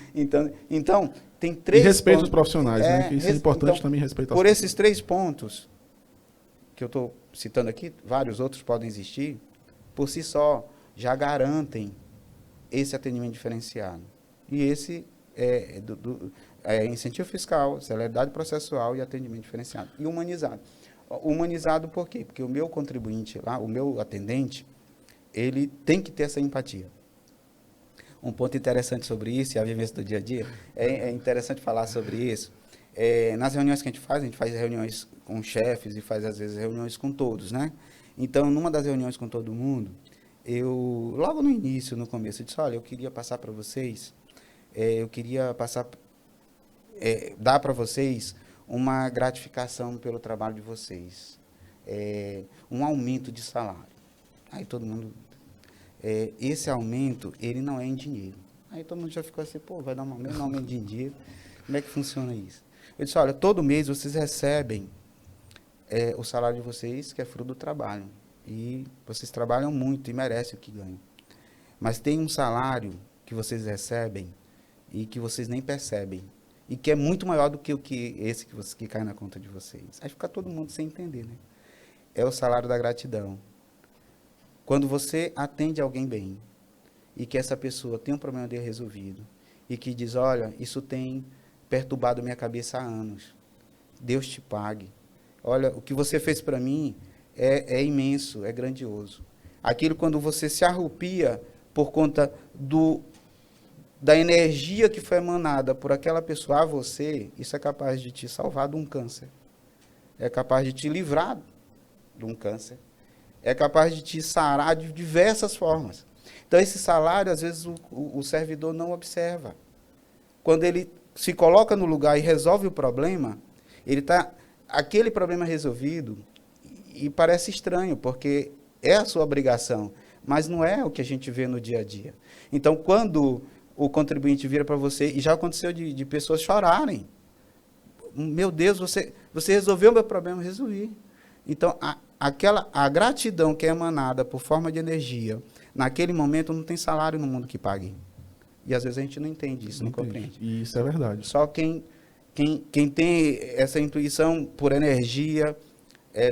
então, tem 3 E respeito pontos, os profissionais, né? Que isso é importante também, respeitar os profissionais. Por esses 3 pontos que eu estou citando aqui, vários outros podem existir, por si só, já garantem esse atendimento diferenciado. E esse incentivo fiscal, celeridade processual e atendimento diferenciado. E humanizado. Humanizado por quê? Porque o meu contribuinte lá, o meu atendente, ele tem que ter essa empatia. Um ponto interessante sobre isso, e a vivência do dia a dia, é interessante falar sobre isso. Nas reuniões que a gente faz reuniões com chefes e faz, às vezes, reuniões com todos, né? Então, numa das reuniões com todo mundo, logo no início, no começo, eu disse, olha, eu queria passar para vocês, dar para vocês uma gratificação pelo trabalho de vocês, um aumento de salário. Aí todo mundo, esse aumento, ele não é em dinheiro. Aí todo mundo já ficou assim, vai dar um aumento de dinheiro, como é que funciona isso? Eu disse, olha, todo mês vocês recebem o salário de vocês, que é fruto do trabalho. E vocês trabalham muito e merecem o que ganham. Mas tem um salário que vocês recebem e que vocês nem percebem. E que é muito maior do que esse que cai na conta de vocês. Aí fica todo mundo sem entender, né? É o salário da gratidão. Quando você atende alguém bem e que essa pessoa tem um problema dele resolvido e que diz, olha, isso tem perturbado minha cabeça há anos. Deus te pague. Olha, o que você fez para mim é imenso, é grandioso. Aquilo quando você se arrupia por conta da energia que foi emanada por aquela pessoa a você, isso é capaz de te salvar de um câncer. É capaz de te livrar de um câncer. É capaz de te sarar de diversas formas. Então, esse salário, às vezes, o servidor não observa. Quando ele se coloca no lugar e resolve o problema, ele está aquele problema resolvido e parece estranho, porque é a sua obrigação, mas não é o que a gente vê no dia a dia. Então, quando o contribuinte vira para você, e já aconteceu de pessoas chorarem, meu Deus, você resolveu o meu problema, eu resolvi. Então, a gratidão que é emanada por forma de energia, naquele momento não tem salário no mundo que pague. E às vezes a gente não entende isso, não compreende. E isso é verdade. Só quem tem essa intuição por energia,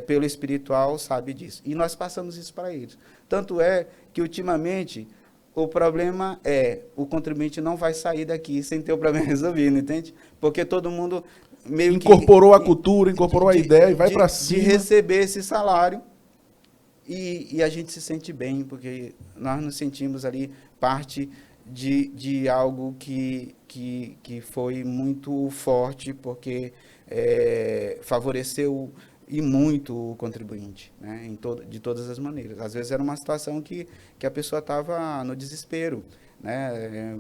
pelo espiritual, sabe disso. E nós passamos isso para eles. Tanto é que, ultimamente, o problema o contribuinte não vai sair daqui sem ter o problema resolvido, entende? Porque todo mundo meio incorporou a cultura, incorporou a ideia e vai para cima. De receber esse salário e a gente se sente bem, porque nós nos sentimos ali parte de algo que foi muito forte, porque favoreceu e muito o contribuinte, né, de todas as maneiras. Às vezes era uma situação que a pessoa estava no desespero, né,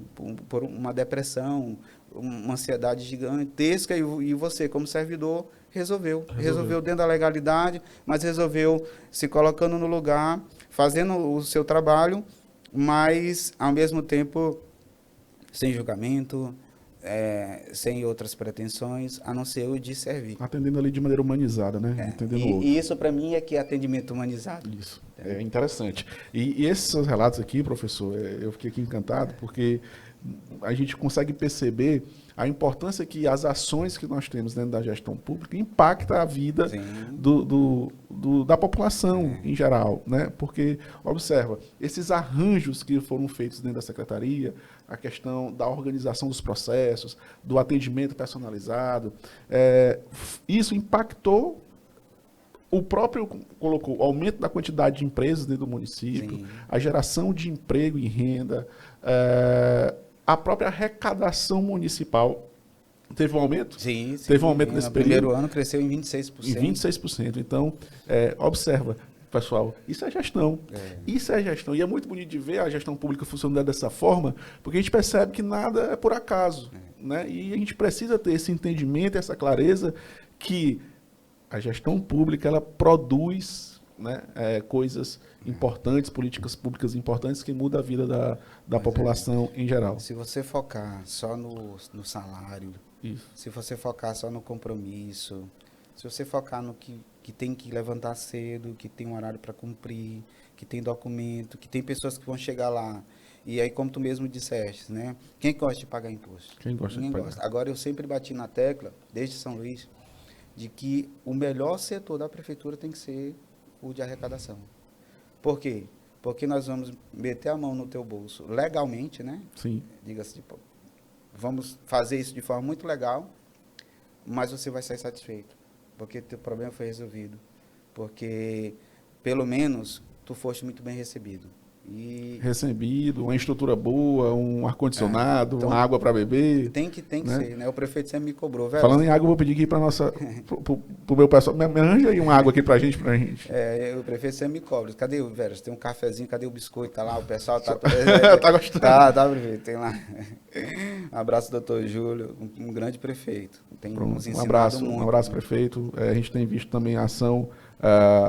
por uma depressão, uma ansiedade gigantesca, e você, como servidor, resolveu dentro da legalidade, mas resolveu se colocando no lugar, fazendo o seu trabalho, mas, ao mesmo tempo, sem julgamento, sem outras pretensões, a não ser o de servir. Atendendo ali de maneira humanizada, né? Entendendo o outro. E isso, para mim, é que é atendimento humanizado. Isso, é interessante. E esses seus relatos aqui, professor, eu fiquei aqui encantado, porque a gente consegue perceber a importância que as ações que nós temos dentro da gestão pública impactam a vida da população em geral, né? Porque, observa, esses arranjos que foram feitos dentro da secretaria, a questão da organização dos processos, do atendimento personalizado, isso impactou o próprio, colocou o aumento da quantidade de empresas dentro do município, a geração de emprego e renda, a própria arrecadação municipal. Teve um aumento? Sim. Teve um aumento nesse período. No primeiro ano cresceu em 26%. Em 26%. Então, observa, pessoal, isso é gestão. Isso é gestão. E é muito bonito de ver a gestão pública funcionando dessa forma, porque a gente percebe que nada é por acaso. Né? E a gente precisa ter esse entendimento, essa clareza que a gestão pública ela produz, né, coisas importantes, políticas públicas importantes que mudam a vida da população em geral. Se você focar só no salário, se você focar só no compromisso, se você focar no que tem que levantar cedo, que tem um horário para cumprir, que tem documento, que tem pessoas que vão chegar lá, e aí, como tu mesmo disseste, né? Quem gosta de pagar imposto? Quem gosta de pagar? Agora, eu sempre bati na tecla, desde São Luís, de que o melhor setor da prefeitura tem que ser o de arrecadação. Por quê? Porque nós vamos meter a mão no teu bolso legalmente, né? Sim. Diga-se, vamos fazer isso de forma muito legal, mas você vai sair satisfeito, porque teu problema foi resolvido, porque pelo menos tu foste muito bem recebido. Recebido, uma estrutura boa, um ar-condicionado, então, uma água para beber. Tem que né? ser, né? O prefeito sempre me cobrou, velho. Falando em água, eu vou pedir aqui para pro meu pessoal, me arranja aí uma água aqui pra gente. O prefeito sempre me cobra. Cadê o velho? Tem um cafezinho, cadê o biscoito? Tá lá, o pessoal tá... Tá gostando? Tá, prefeito, tem lá. Um abraço, doutor Júlio, um grande prefeito. Tem nos ensinado um abraço, prefeito. A gente tem visto também a ação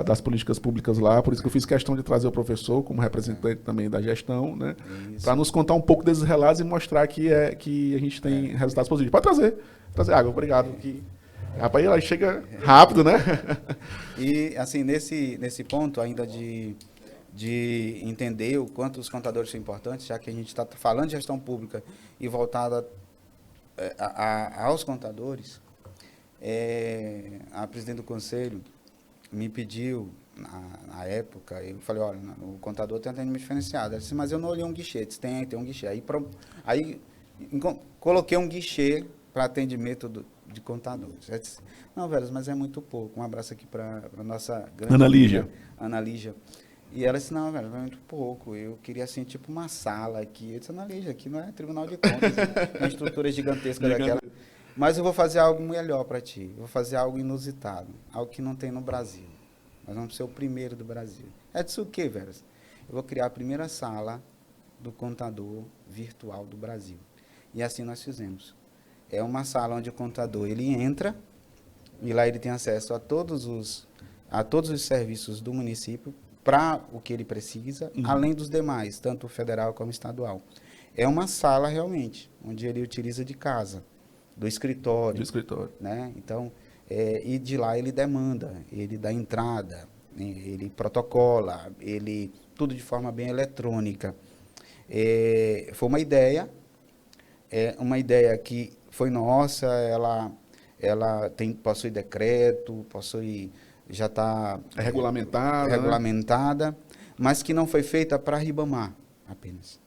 das políticas públicas lá, por isso que eu fiz questão de trazer o professor como representante também da gestão, né, para nos contar um pouco desses relatos e mostrar que a gente tem resultados positivos. Pode trazer água, obrigado. Rapaz, ela chega rápido, né? E, assim, nesse ponto ainda de entender o quanto os contadores são importantes, já que a gente está falando de gestão pública e voltada aos contadores, a presidente do conselho me pediu, na época, eu falei, olha, o contador tem atendimento diferenciado. Ela disse, mas eu não olhei um guichê. Eu disse, tem um guichê. Aí coloquei um guichê para atendimento de contadores. Ela disse, não, velho, mas é muito pouco. Um abraço aqui para a nossa grande Ana Lígia. amiga, Ana Lígia. E ela disse, não, velho, é muito pouco. Eu queria, assim, tipo uma sala aqui. Eu disse, Ana Lígia, aqui não é Tribunal de Contas, é uma estrutura gigantesca daquela. Mas eu vou fazer algo melhor para ti. Eu vou fazer algo inusitado, algo que não tem no Brasil. Nós vamos ser o primeiro do Brasil. É disso o quê, velho? Eu vou criar a primeira sala do contador virtual do Brasil. E assim nós fizemos. É uma sala onde o contador ele entra e lá ele tem acesso a todos os serviços do município para o que ele precisa, além dos demais, tanto federal como estadual. É uma sala realmente, onde ele utiliza de casa, do escritório. Né? Então, e de lá ele demanda, ele dá entrada, ele protocola, ele tudo de forma bem eletrônica. Foi uma ideia que foi nossa, ela possui decreto, já está regulamentada, mas que não foi feita para Ribamar apenas.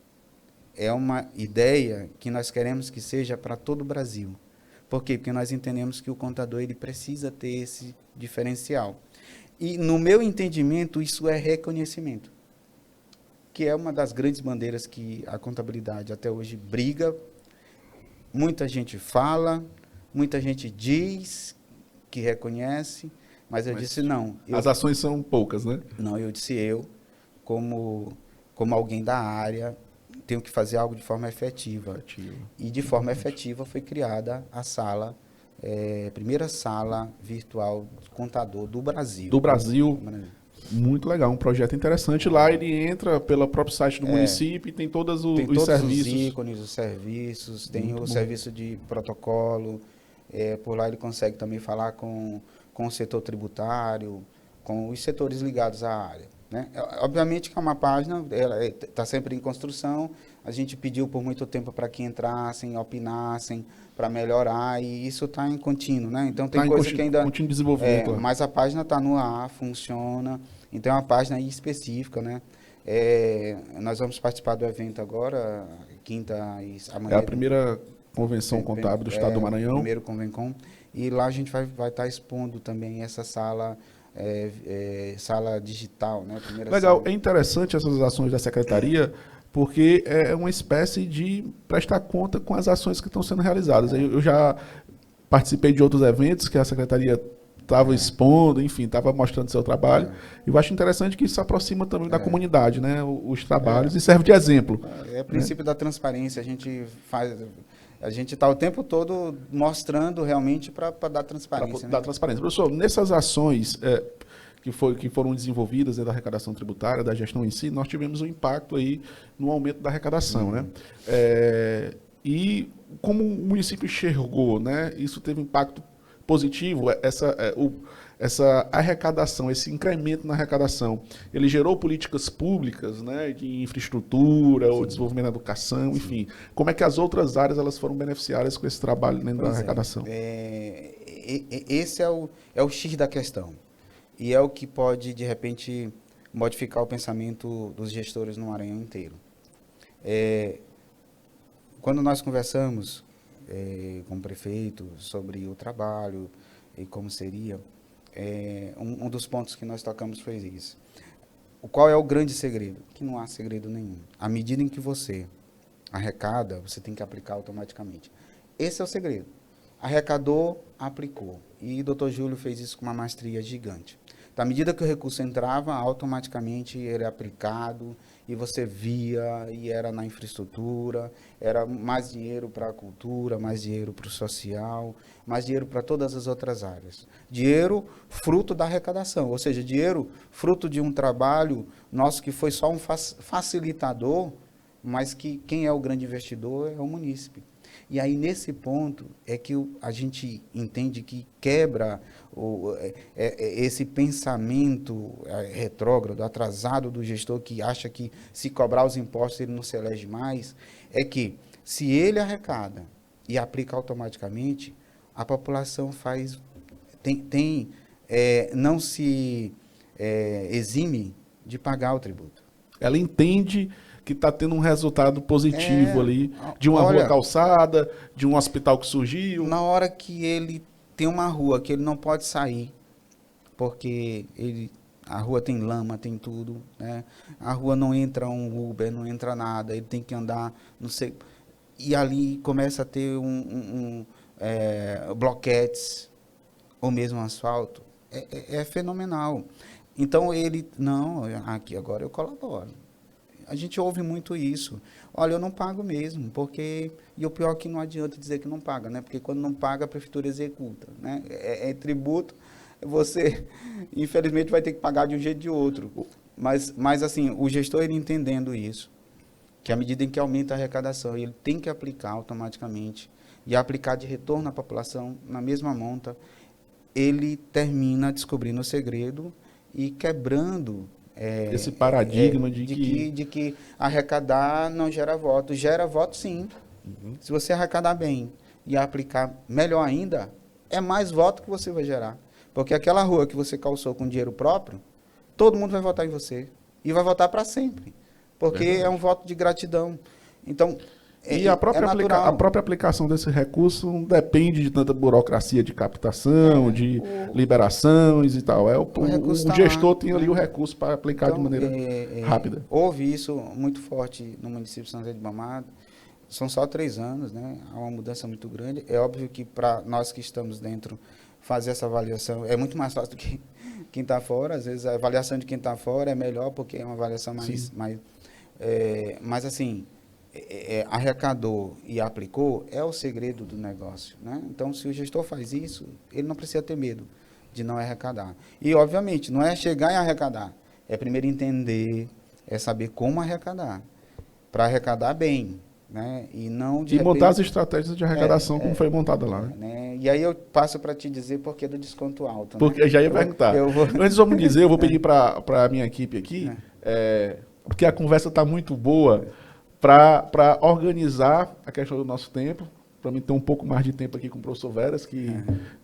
É uma ideia que nós queremos que seja para todo o Brasil. Por quê? Porque nós entendemos que o contador ele precisa ter esse diferencial. E, no meu entendimento, isso é reconhecimento, que é uma das grandes bandeiras que a contabilidade até hoje briga. Muita gente fala, muita gente diz que reconhece, mas eu disse não. As ações são poucas, né? Não, eu disse como alguém da área, tenho que fazer algo de forma efetiva. E de forma efetiva foi criada a sala, primeira sala virtual contador do Brasil. Do Brasil. Muito legal, um projeto interessante. Lá ele entra pelo próprio site do município e tem todos os serviços. Os ícones, os serviços, tem o serviço de protocolo. Por lá ele consegue também falar com o setor tributário, com os setores ligados à área. Né? Obviamente que é uma página, ela está sempre em construção, a gente pediu por muito tempo para que entrassem, opinassem, para melhorar, e isso está em contínuo, né? Então tem coisa que ainda... contínuo desenvolvimento. Mas a página está no ar, funciona, então é uma página aí específica, né? Nós vamos participar do evento agora, quinta e amanhã. É a primeira convenção contábil do Estado do Maranhão. Primeiro Convencom, e lá a gente vai estar expondo também essa sala... sala digital, né? Legal, sala. É interessante essas ações da Secretaria, porque é uma espécie de prestar conta com as ações que estão sendo realizadas. Eu já participei de outros eventos que a Secretaria estava expondo, enfim, estava mostrando seu trabalho. E eu acho interessante que isso aproxima também da comunidade, né? Os trabalhos, e serve de exemplo. É o princípio da transparência, a gente está o tempo todo mostrando realmente para dar transparência. Dar transparência. Professor, nessas ações que foram desenvolvidas da arrecadação tributária, da gestão em si, nós tivemos um impacto aí no aumento da arrecadação, né? E como o município enxergou, né? Isso teve um impacto positivo, essa arrecadação, esse incremento na arrecadação, ele gerou políticas públicas, né, de infraestrutura, o desenvolvimento da educação, enfim. Como é que as outras áreas elas foram beneficiadas com esse trabalho dentro da arrecadação? Esse é o X da questão. E é o que pode, de repente, modificar o pensamento dos gestores no Maranhão inteiro. Quando nós conversamos com o prefeito sobre o trabalho e como seria, um dos pontos que nós tocamos foi isso. Qual é o grande segredo? Que não há segredo nenhum. À medida em que você arrecada, você tem que aplicar automaticamente. Esse é o segredo. Arrecadou, aplicou. E o Dr. Júlio fez isso com uma maestria gigante. Então, à medida que o recurso entrava, automaticamente ele era aplicado e você via, e era na infraestrutura, era mais dinheiro para a cultura, mais dinheiro para o social, mais dinheiro para todas as outras áreas. Dinheiro fruto da arrecadação, ou seja, dinheiro fruto de um trabalho nosso que foi só um facilitador, mas que quem é o grande investidor é o munícipe. E aí, nesse ponto, é que a gente entende que quebra esse pensamento retrógrado, atrasado do gestor, que acha que se cobrar os impostos ele não se elege mais, é que se ele arrecada e aplica automaticamente, a população não se exime de pagar o tributo. Ela entende que está tendo um resultado positivo ali, de uma olha, rua calçada, de um hospital que surgiu. Na hora que ele tem uma rua que ele não pode sair, porque a rua tem lama, tem tudo, né? A rua não entra um Uber, não entra nada, ele tem que andar, não sei. E ali começa a ter bloquetes, ou mesmo asfalto. É fenomenal. Então aqui agora eu colaboro. A gente ouve muito isso. Olha, eu não pago mesmo, porque... E o pior é que não adianta dizer que não paga, né? Porque quando não paga, a prefeitura executa, né? É tributo, você, infelizmente, vai ter que pagar de um jeito ou de outro. Mas assim, o gestor, ele entendendo isso, que à medida em que aumenta a arrecadação, ele tem que aplicar automaticamente, e aplicar de retorno à população, na mesma monta, ele termina descobrindo o segredo e quebrando... esse paradigma de que arrecadar não gera voto. Gera voto, sim. Uhum. Se você arrecadar bem e aplicar melhor ainda, é mais voto que você vai gerar. Porque aquela rua que você calçou com dinheiro próprio, todo mundo vai votar em você. E vai votar para sempre. Porque é um voto de gratidão. Então... E a própria aplicação desse recurso não depende de tanta burocracia de captação, de liberações e tal. O gestor tem ali o recurso para aplicar de maneira rápida. Houve isso muito forte no município de São José de Ribamar. São só 3 anos, né? Há uma mudança muito grande. É óbvio que para nós que estamos dentro, fazer essa avaliação é muito mais fácil do que quem está fora. Às vezes a avaliação de quem está fora é melhor, porque é uma avaliação mais assim... arrecadou e aplicou é o segredo do negócio, né? Então, se o gestor faz isso, ele não precisa ter medo de não arrecadar. E, obviamente, não é chegar e arrecadar. É primeiro entender, é saber como arrecadar. Para arrecadar bem, né? E não de repente, montar as estratégias de arrecadação como foi montada lá, né? E aí eu passo para te dizer por que do desconto alto. Porque eu já ia perguntar. Antes vamos dizer, eu vou pedir para a minha equipe aqui, porque a conversa está muito boa, para organizar a questão do nosso tempo, para mim ter um pouco mais de tempo aqui com o professor Veras, que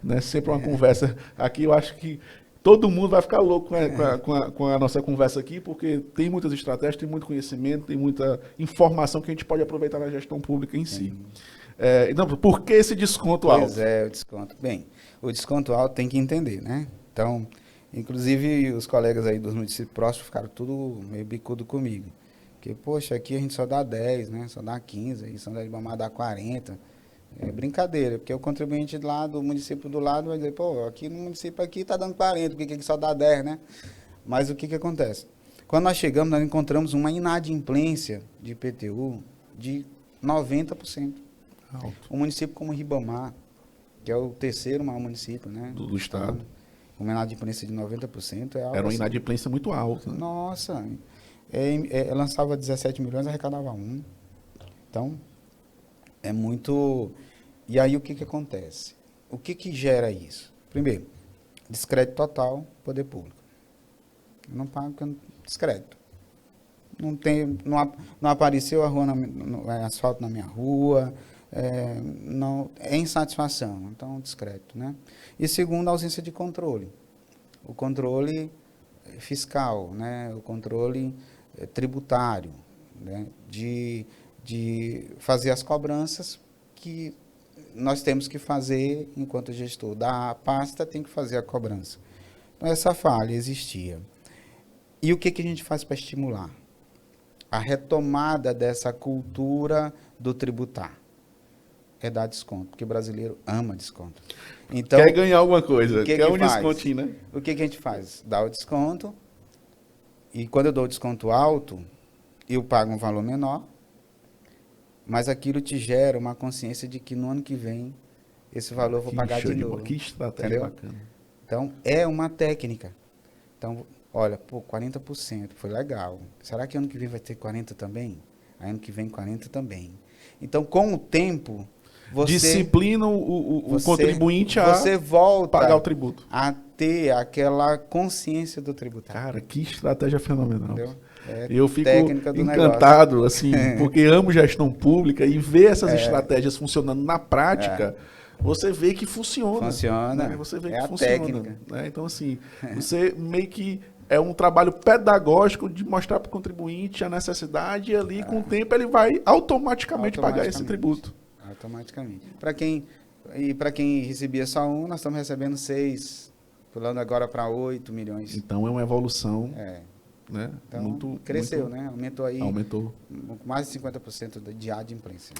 né, sempre uma conversa aqui, eu acho que todo mundo vai ficar louco com a nossa conversa aqui, porque tem muitas estratégias, tem muito conhecimento, tem muita informação que a gente pode aproveitar na gestão pública em si. Então, por que esse desconto alto? Pois o desconto. Bem, o desconto alto tem que entender, né? Então, inclusive os colegas aí dos municípios próximos ficaram tudo meio bicudo comigo. Porque, poxa, aqui a gente só dá 10, né? Só dá 15, aí São José de Ribamar dá 40. É brincadeira, porque o contribuinte lá do município do lado vai dizer, pô, aqui no município aqui tá dando 40, porque aqui só dá 10, né? Mas o que acontece? Quando nós chegamos, nós encontramos uma inadimplência de IPTU de 90%. Alto. Um município como Ribamar, que é o terceiro maior município, né? Do estado. Uma inadimplência de 90% é algo. Era uma assim. inadimplência muito alta. Né? Nossa, lançava 17 milhões, arrecadava 1. Então, é muito... E aí, o que acontece? O que gera isso? Primeiro, descrédito total, poder público. Eu não pago porque eu não... Descrédito. Não apareceu a rua asfalto na minha rua, é insatisfação, então descrédito, né? E segundo, a ausência de controle. O controle fiscal, né? O controle tributário, né? De fazer as cobranças que nós temos que fazer enquanto gestor da pasta, tem que fazer a cobrança. Então, essa falha existia. E o que a gente faz para estimular? A retomada dessa cultura do tributar. É dar desconto, porque o brasileiro ama desconto. Então, quer ganhar alguma coisa, quer um descontinho, né? O que a gente faz? Dá o desconto, e quando eu dou o desconto alto, eu pago um valor menor, mas aquilo te gera uma consciência de que no ano que vem, esse valor eu vou pagar de novo. Que estratégia bacana. Então, é uma técnica. Então, olha, 40%, foi legal. Será que ano que vem vai ter 40 também? Aí ano que vem 40 também. Então, com o tempo, disciplina o contribuinte a você volta pagar o tributo. A ter aquela consciência do tributário. Cara, que estratégia fenomenal. Entendeu? Eu fico técnica do encantado, assim, porque amo gestão pública e ver essas estratégias funcionando na prática, você vê que funciona. Funciona. Né? Você vê que a funciona. técnica. Né? Então, assim, você meio que é um trabalho pedagógico de mostrar para o contribuinte a necessidade e ali, com o tempo, ele vai automaticamente pagar esse tributo. Automaticamente. Para quem recebia só um, nós estamos recebendo 6, pulando agora para 8 milhões. Então, é uma evolução. Né? Então, muito, cresceu, muito, né? Aumentou aí. Aumentou. Mais de 50% de adimplência.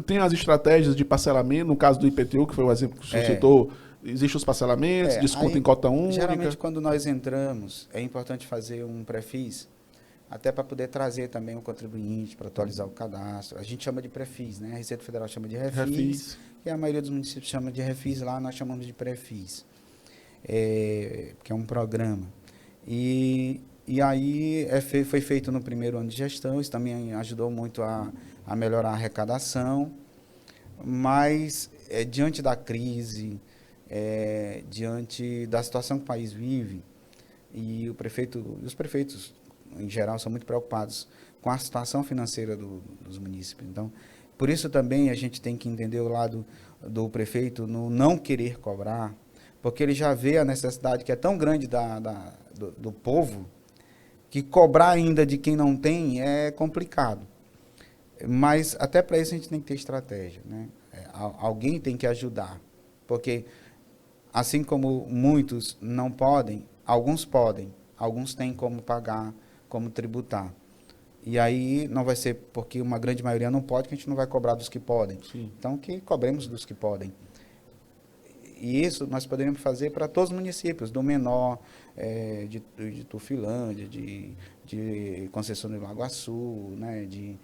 Tem as estratégias de parcelamento, no caso do IPTU, que foi o exemplo que o senhor citou, existem os parcelamentos, desconto em cota única. Geralmente, quando nós entramos, é importante fazer um pré-FIS, até para poder trazer também o contribuinte, para atualizar o cadastro. A gente chama de pré-FIS, né? A Receita Federal chama de refis, e a maioria dos municípios chama de refis, lá nós chamamos de pré-FIS, que é um programa. E aí foi feito no primeiro ano de gestão, isso também ajudou muito a melhorar a arrecadação, mas diante da crise, diante da situação que o país vive, e os prefeitos em geral são muito preocupados com a situação financeira dos municípios. Então, por isso também a gente tem que entender o lado do prefeito no não querer cobrar, porque ele já vê a necessidade que é tão grande do povo, que cobrar ainda de quem não tem é complicado. Mas até para isso a gente tem que ter estratégia, né? Alguém tem que ajudar, porque assim como muitos não podem, alguns podem, alguns têm como pagar, como tributar. E aí não vai ser porque uma grande maioria não pode, que a gente não vai cobrar dos que podem. Sim. Então que cobremos dos que podem. E isso nós poderíamos fazer para todos os municípios, do menor, de Tufilândia, de Conceição do Lago Açu, né, de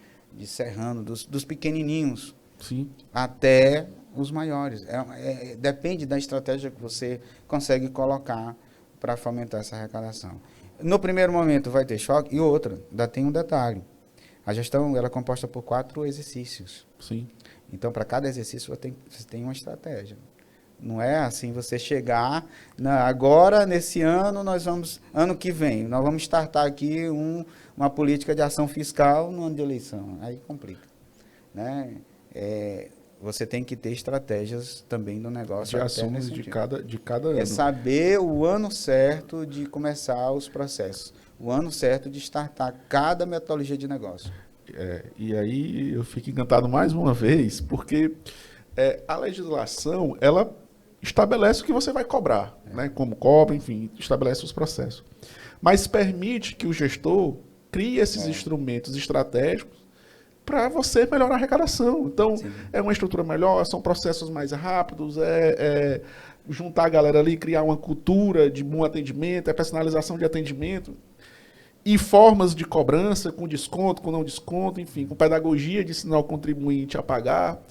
Serrano, dos pequenininhos, Sim. até os maiores. Depende da estratégia que você consegue colocar para fomentar essa arrecadação. No primeiro momento vai ter choque, e outra, ainda tem um detalhe. A gestão ela é composta por 4 exercícios. Sim. Então, para cada exercício, você tem uma estratégia. Não é assim você chegar, agora, nesse ano, ano que vem, nós vamos startar aqui uma política de ação fiscal no ano de eleição. Aí complica. Né? Você tem que ter estratégias também no negócio. De ações de cada ano. É saber o ano certo de começar os processos. O ano certo de startar cada metodologia de negócio. E aí eu fico encantado mais uma vez, porque a legislação, ela estabelece o que você vai cobrar, né? Como cobra, enfim, estabelece os processos. Mas permite que o gestor crie esses instrumentos estratégicos para você melhorar a arrecadação. Então, sim, é uma estrutura melhor, são processos mais rápidos, juntar a galera ali, criar uma cultura de bom atendimento, personalização de atendimento, e formas de cobrança, com desconto, com não desconto, enfim, com pedagogia de ensinar o contribuinte a pagar.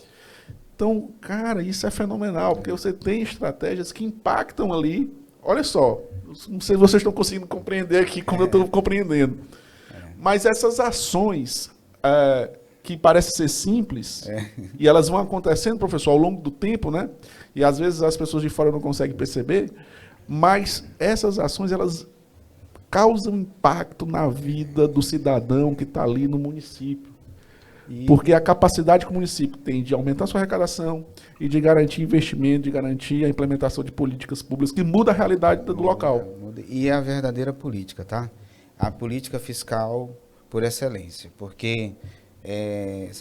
Então, cara, isso é fenomenal, porque você tem estratégias que impactam ali. Olha só, não sei se vocês estão conseguindo compreender aqui como eu estou compreendendo. Mas essas ações que parecem ser simples, e elas vão acontecendo, professor, ao longo do tempo, né? E às vezes as pessoas de fora não conseguem perceber, mas essas ações, elas causam impacto na vida do cidadão que está ali no município. Porque a capacidade que o município tem de aumentar sua arrecadação e de garantir investimento, de garantir a implementação de políticas públicas que muda a realidade do local. E é a verdadeira política, tá? A política fiscal por excelência. Porque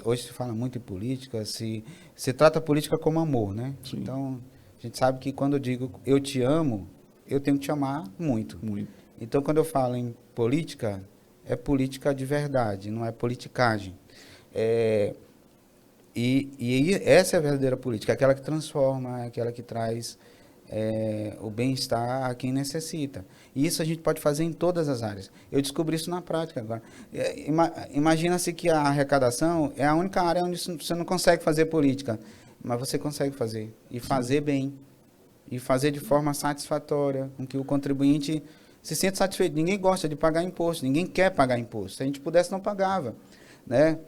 hoje se fala muito em política, se trata a política como amor, né? Sim. Então, a gente sabe que quando eu digo eu te amo, eu tenho que te amar muito. Muito. Então, quando eu falo em política, é política de verdade, não é politicagem. E essa é a verdadeira política, aquela que transforma, aquela que traz o bem-estar a quem necessita. E isso a gente pode fazer em todas as áreas. Eu descobri isso na prática agora. Imagina-se que a arrecadação é a única área onde você não consegue fazer política, mas você consegue fazer, e fazer bem, e fazer de forma satisfatória, com que o contribuinte se sinta satisfeito. Ninguém gosta de pagar imposto, ninguém quer pagar imposto. Se a gente pudesse, não pagava, né?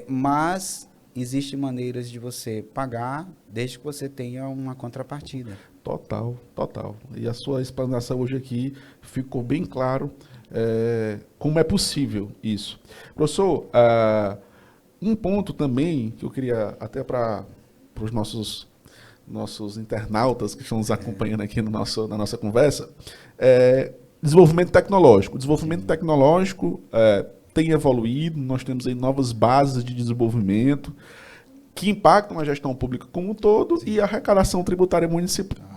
Mas existem maneiras de você pagar, desde que você tenha uma contrapartida. Total, total. E a sua explanação hoje aqui ficou bem claro como é possível isso. Professor, um ponto também que eu queria até para os nossos internautas que estão nos acompanhando aqui no na nossa conversa, desenvolvimento tecnológico. O desenvolvimento tecnológico tem evoluído, nós temos aí novas bases de desenvolvimento que impactam a gestão pública como um todo. Sim. E a arrecadação tributária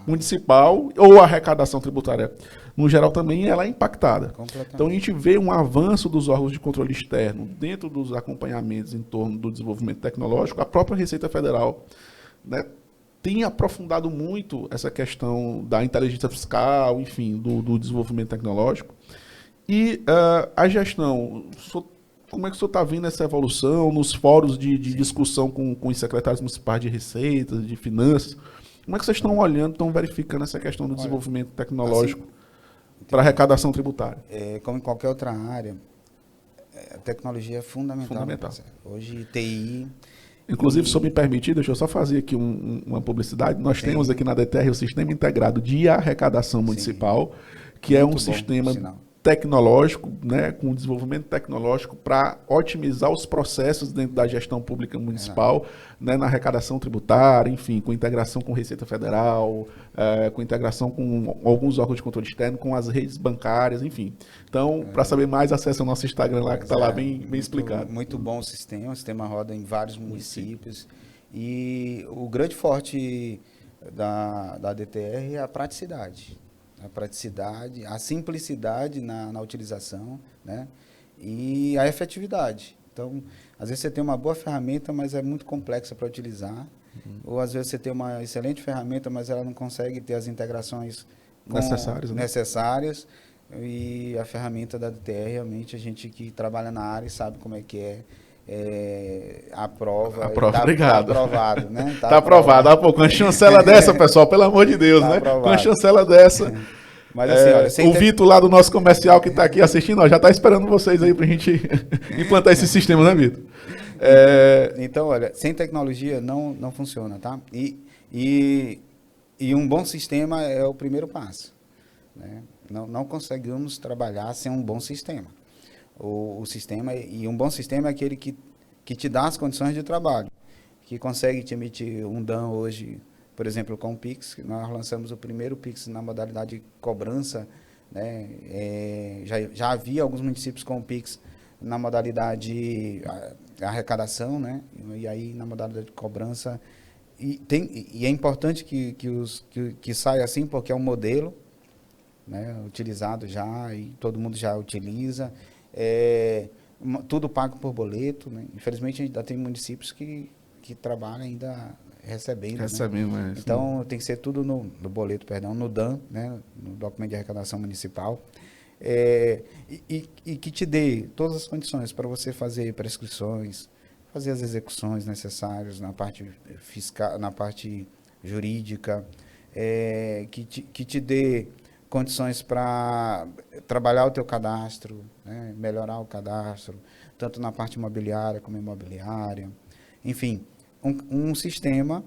municipal ou a arrecadação tributária no geral também ela é impactada. Então a gente vê um avanço dos órgãos de controle externo dentro dos acompanhamentos em torno do desenvolvimento tecnológico. A própria Receita Federal, né, tem aprofundado muito essa questão da inteligência fiscal, enfim, do desenvolvimento tecnológico. E a gestão, como é que o senhor está vendo essa evolução nos fóruns de discussão com os secretários municipais de Receitas, de Finanças? Como é que vocês estão olhando, estão verificando essa questão do desenvolvimento tecnológico para arrecadação tributária? Como em qualquer outra área, a tecnologia é fundamental. Hoje, TI... Inclusive, se eu me permitir, deixa eu só fazer aqui uma publicidade. Nós temos aqui na DTR o Sistema Integrado de Arrecadação Municipal, que é um sistema tecnológico, né, com desenvolvimento tecnológico para otimizar os processos dentro da gestão pública municipal, né, na arrecadação tributária, enfim, com integração com Receita Federal, com integração com alguns órgãos de controle externo, com as redes bancárias, enfim. Então, para saber mais, acesse o nosso Instagram lá, que está lá bem explicado. Muito bom o sistema roda em vários municípios. E o grande forte da DTR é a praticidade. A simplicidade na utilização, né? E a efetividade. Então, às vezes você tem uma boa ferramenta, mas é muito complexa para utilizar. Ou às vezes você tem uma excelente ferramenta, mas ela não consegue ter as integrações necessárias. E a ferramenta da DTR, realmente, a gente que trabalha na área sabe como é que obrigado. Tá aprovado, né? Tá aprovado. Pô, com a chancela dessa, pessoal, pelo amor de Deus, né? Aprovado. Com a chancela dessa. Mas assim, olha, o Vitor lá do nosso comercial que está aqui assistindo, ó, já está esperando vocês aí para a gente implantar esse sistema, né, Vitor? Então, olha, sem tecnologia não funciona, tá? E um bom sistema é o primeiro passo, né? Não conseguimos trabalhar sem um bom sistema. O sistema, e um bom sistema é aquele que te dá as condições de trabalho, que consegue te emitir um DAN hoje, por exemplo, com o Pix. Nós lançamos o primeiro Pix na modalidade de cobrança, né? Já havia alguns municípios com o Pix na modalidade arrecadação, né? E aí na modalidade de cobrança. E é importante que saia assim, porque é um modelo, né, utilizado já, e todo mundo já utiliza. Tudo pago por boleto, né? Infelizmente, ainda tem municípios que trabalham ainda recebendo. Né? Então, tem que ser tudo no boleto, no DAN, né? No documento de arrecadação municipal. E que te dê todas as condições para você fazer prescrições, fazer as execuções necessárias na parte fiscal, na parte jurídica, que te dê condições para trabalhar o teu cadastro, né? Melhorar o cadastro, tanto na parte imobiliária como imobiliária. Enfim, um sistema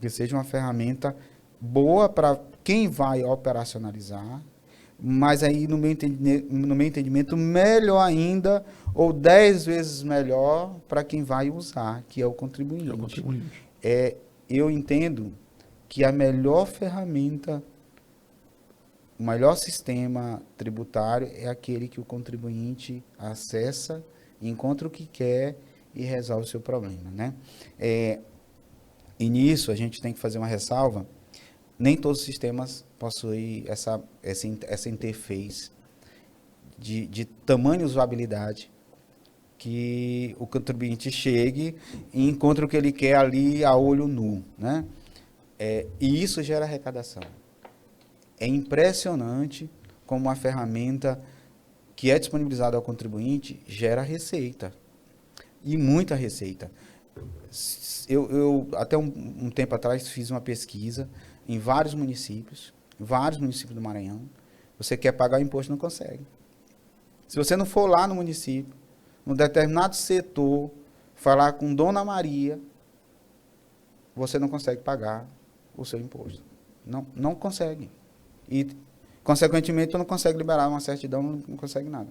que seja uma ferramenta boa para quem vai operacionalizar, mas aí, no meu entendimento, melhor ainda, ou 10 vezes melhor para quem vai usar, que é o contribuinte. Eu entendo que a melhor ferramenta, o melhor sistema tributário é aquele que o contribuinte acessa, encontra o que quer e resolve o seu problema, né? E nisso a gente tem que fazer uma ressalva: nem todos os sistemas possuem essa interface de tamanha usabilidade que o contribuinte chegue e encontre o que ele quer ali a olho nu, né? E isso gera arrecadação. É impressionante como uma ferramenta que é disponibilizada ao contribuinte gera receita. E muita receita. Eu até um tempo atrás, fiz uma pesquisa em vários municípios do Maranhão. Você quer pagar o imposto, não consegue. Se você não for lá no município, num determinado setor, falar com Dona Maria, você não consegue pagar o seu imposto. Não consegue. E, consequentemente, não consegue liberar uma certidão, não consegue nada.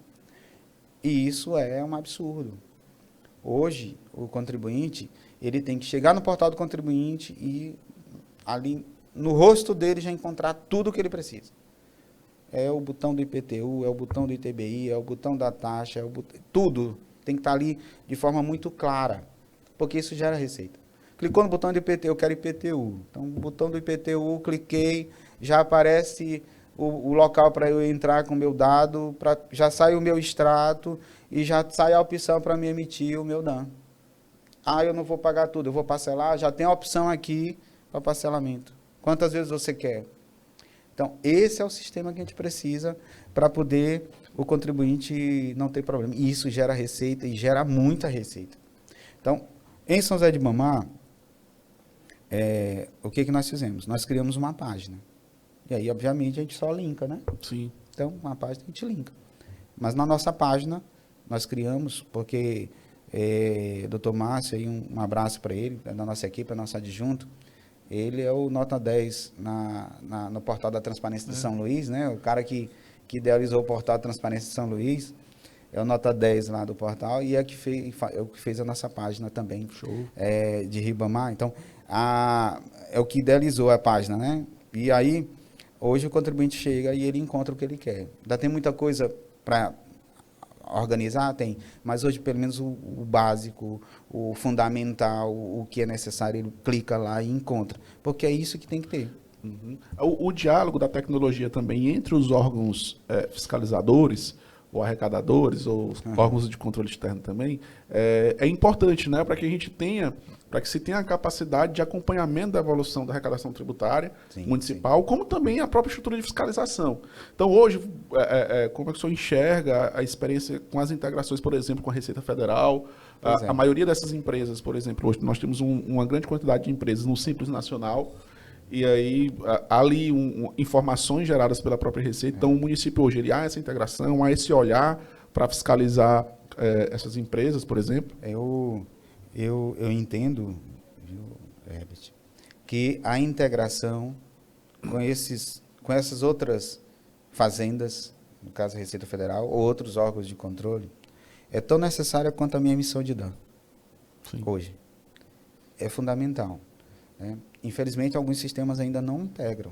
E isso é um absurdo. Hoje, o contribuinte, ele tem que chegar no portal do contribuinte e ali no rosto dele já encontrar tudo o que ele precisa. É o botão do IPTU, é o botão do ITBI, é o botão da taxa, tudo tem que estar ali de forma muito clara, porque isso gera receita. Clicou no botão do IPTU, eu quero IPTU. Então, o botão do IPTU, cliquei, já aparece o local para eu entrar com o meu dado, já sai o meu extrato e já sai a opção para me emitir o meu DAN. Eu não vou pagar tudo, eu vou parcelar, já tem a opção aqui para parcelamento. Quantas vezes você quer? Então, esse é o sistema que a gente precisa para poder o contribuinte não ter problema. E isso gera receita e gera muita receita. Então, em São José de Ribamar, o que nós fizemos? Nós criamos uma página. E aí, obviamente, a gente só linka, né? Sim. Então, uma página a gente linka. Mas na nossa página, nós criamos, porque Dr. Márcio, aí um abraço para ele, da nossa equipe, nosso adjunto, ele é o nota 10 no portal da Transparência de São Luís, né? O cara que idealizou o portal da Transparência de São Luís, é o nota 10 lá do portal, e é o que fez a nossa página também. Show. De Ribamar. Então, é o que idealizou a página, né? E aí, hoje o contribuinte chega e ele encontra o que ele quer. Ainda tem muita coisa para organizar? Tem. Mas hoje, pelo menos, o básico, o fundamental, o que é necessário, ele clica lá e encontra. Porque é isso que tem que ter. Uhum. O diálogo da tecnologia também entre os órgãos fiscalizadores, ou arrecadadores, ou órgãos de controle externo também, é importante, né, para que a gente tenha, para que se tenha a capacidade de acompanhamento da evolução da arrecadação tributária municipal, como também a própria estrutura de fiscalização. Então, hoje, como é que o senhor enxerga a experiência com as integrações, por exemplo, com a Receita Federal? A maioria dessas empresas, por exemplo, hoje nós temos uma grande quantidade de empresas no Simples Nacional, e aí, ali, informações geradas pela própria Receita. Então, o município hoje, ele há essa integração, há esse olhar para fiscalizar essas empresas, por exemplo? Eu entendo, viu, Herbert, que a integração com essas outras fazendas, no caso a Receita Federal, ou outros órgãos de controle, é tão necessária quanto a minha emissão de DAN. Sim. Hoje. É fundamental. Né? Infelizmente, alguns sistemas ainda não integram.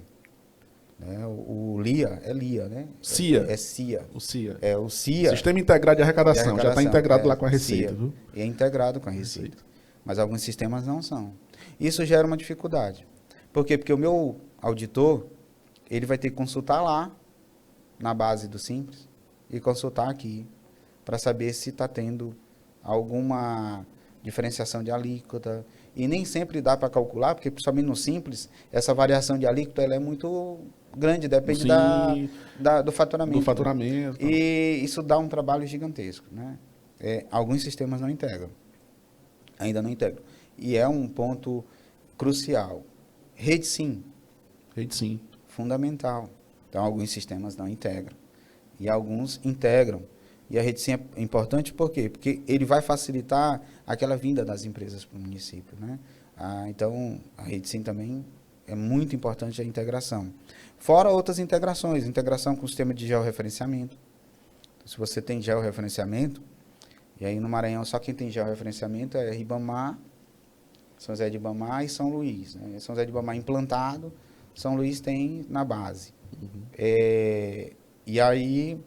Né? O LIA é LIA, né? CIA. É CIA. O CIA. É o CIA. Sistema Integrado de Arrecadação. Já está integrado lá com a Receita. CIA. É integrado com a Receita. Mas alguns sistemas não são. Isso gera uma dificuldade. Por quê? Porque o meu auditor, ele vai ter que consultar lá, na base do Simples, e consultar aqui, para saber se está tendo alguma diferenciação de alíquota. E nem sempre dá para calcular, porque principalmente no Simples, essa variação de alíquota ela é muito grande, depende do faturamento. Do faturamento. Né? E isso dá um trabalho gigantesco. Né? Alguns sistemas não integram. Ainda não integram. E é um ponto crucial. Rede sim. Rede sim. Fundamental. Então, alguns sistemas não integram. E alguns integram. E a rede sim é importante por quê? Porque ele vai facilitar aquela vinda das empresas para o município. Né? Então, a rede sim também é muito importante a integração. Fora outras integrações. Integração com o sistema de georreferenciamento. Então, se você tem georreferenciamento, e aí no Maranhão só quem tem georreferenciamento é Ribamar, São José de Ribamar e São Luís. Né? São José de Ribamar implantado, São Luís tem na base. Uhum. E aí,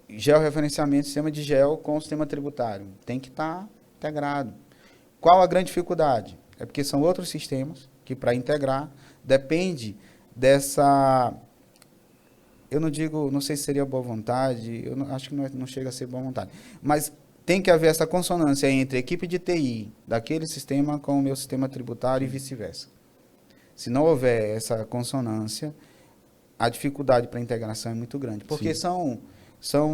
georreferenciamento, sistema de geo com o sistema tributário. Tem que estar integrado. Qual a grande dificuldade? É porque são outros sistemas que, para integrar, depende dessa... Eu não digo, não sei se seria boa vontade, acho que não chega a ser boa vontade. Mas tem que haver essa consonância entre a equipe de TI daquele sistema com o meu sistema tributário e vice-versa. Se não houver essa consonância, a dificuldade para a integração é muito grande. Porque são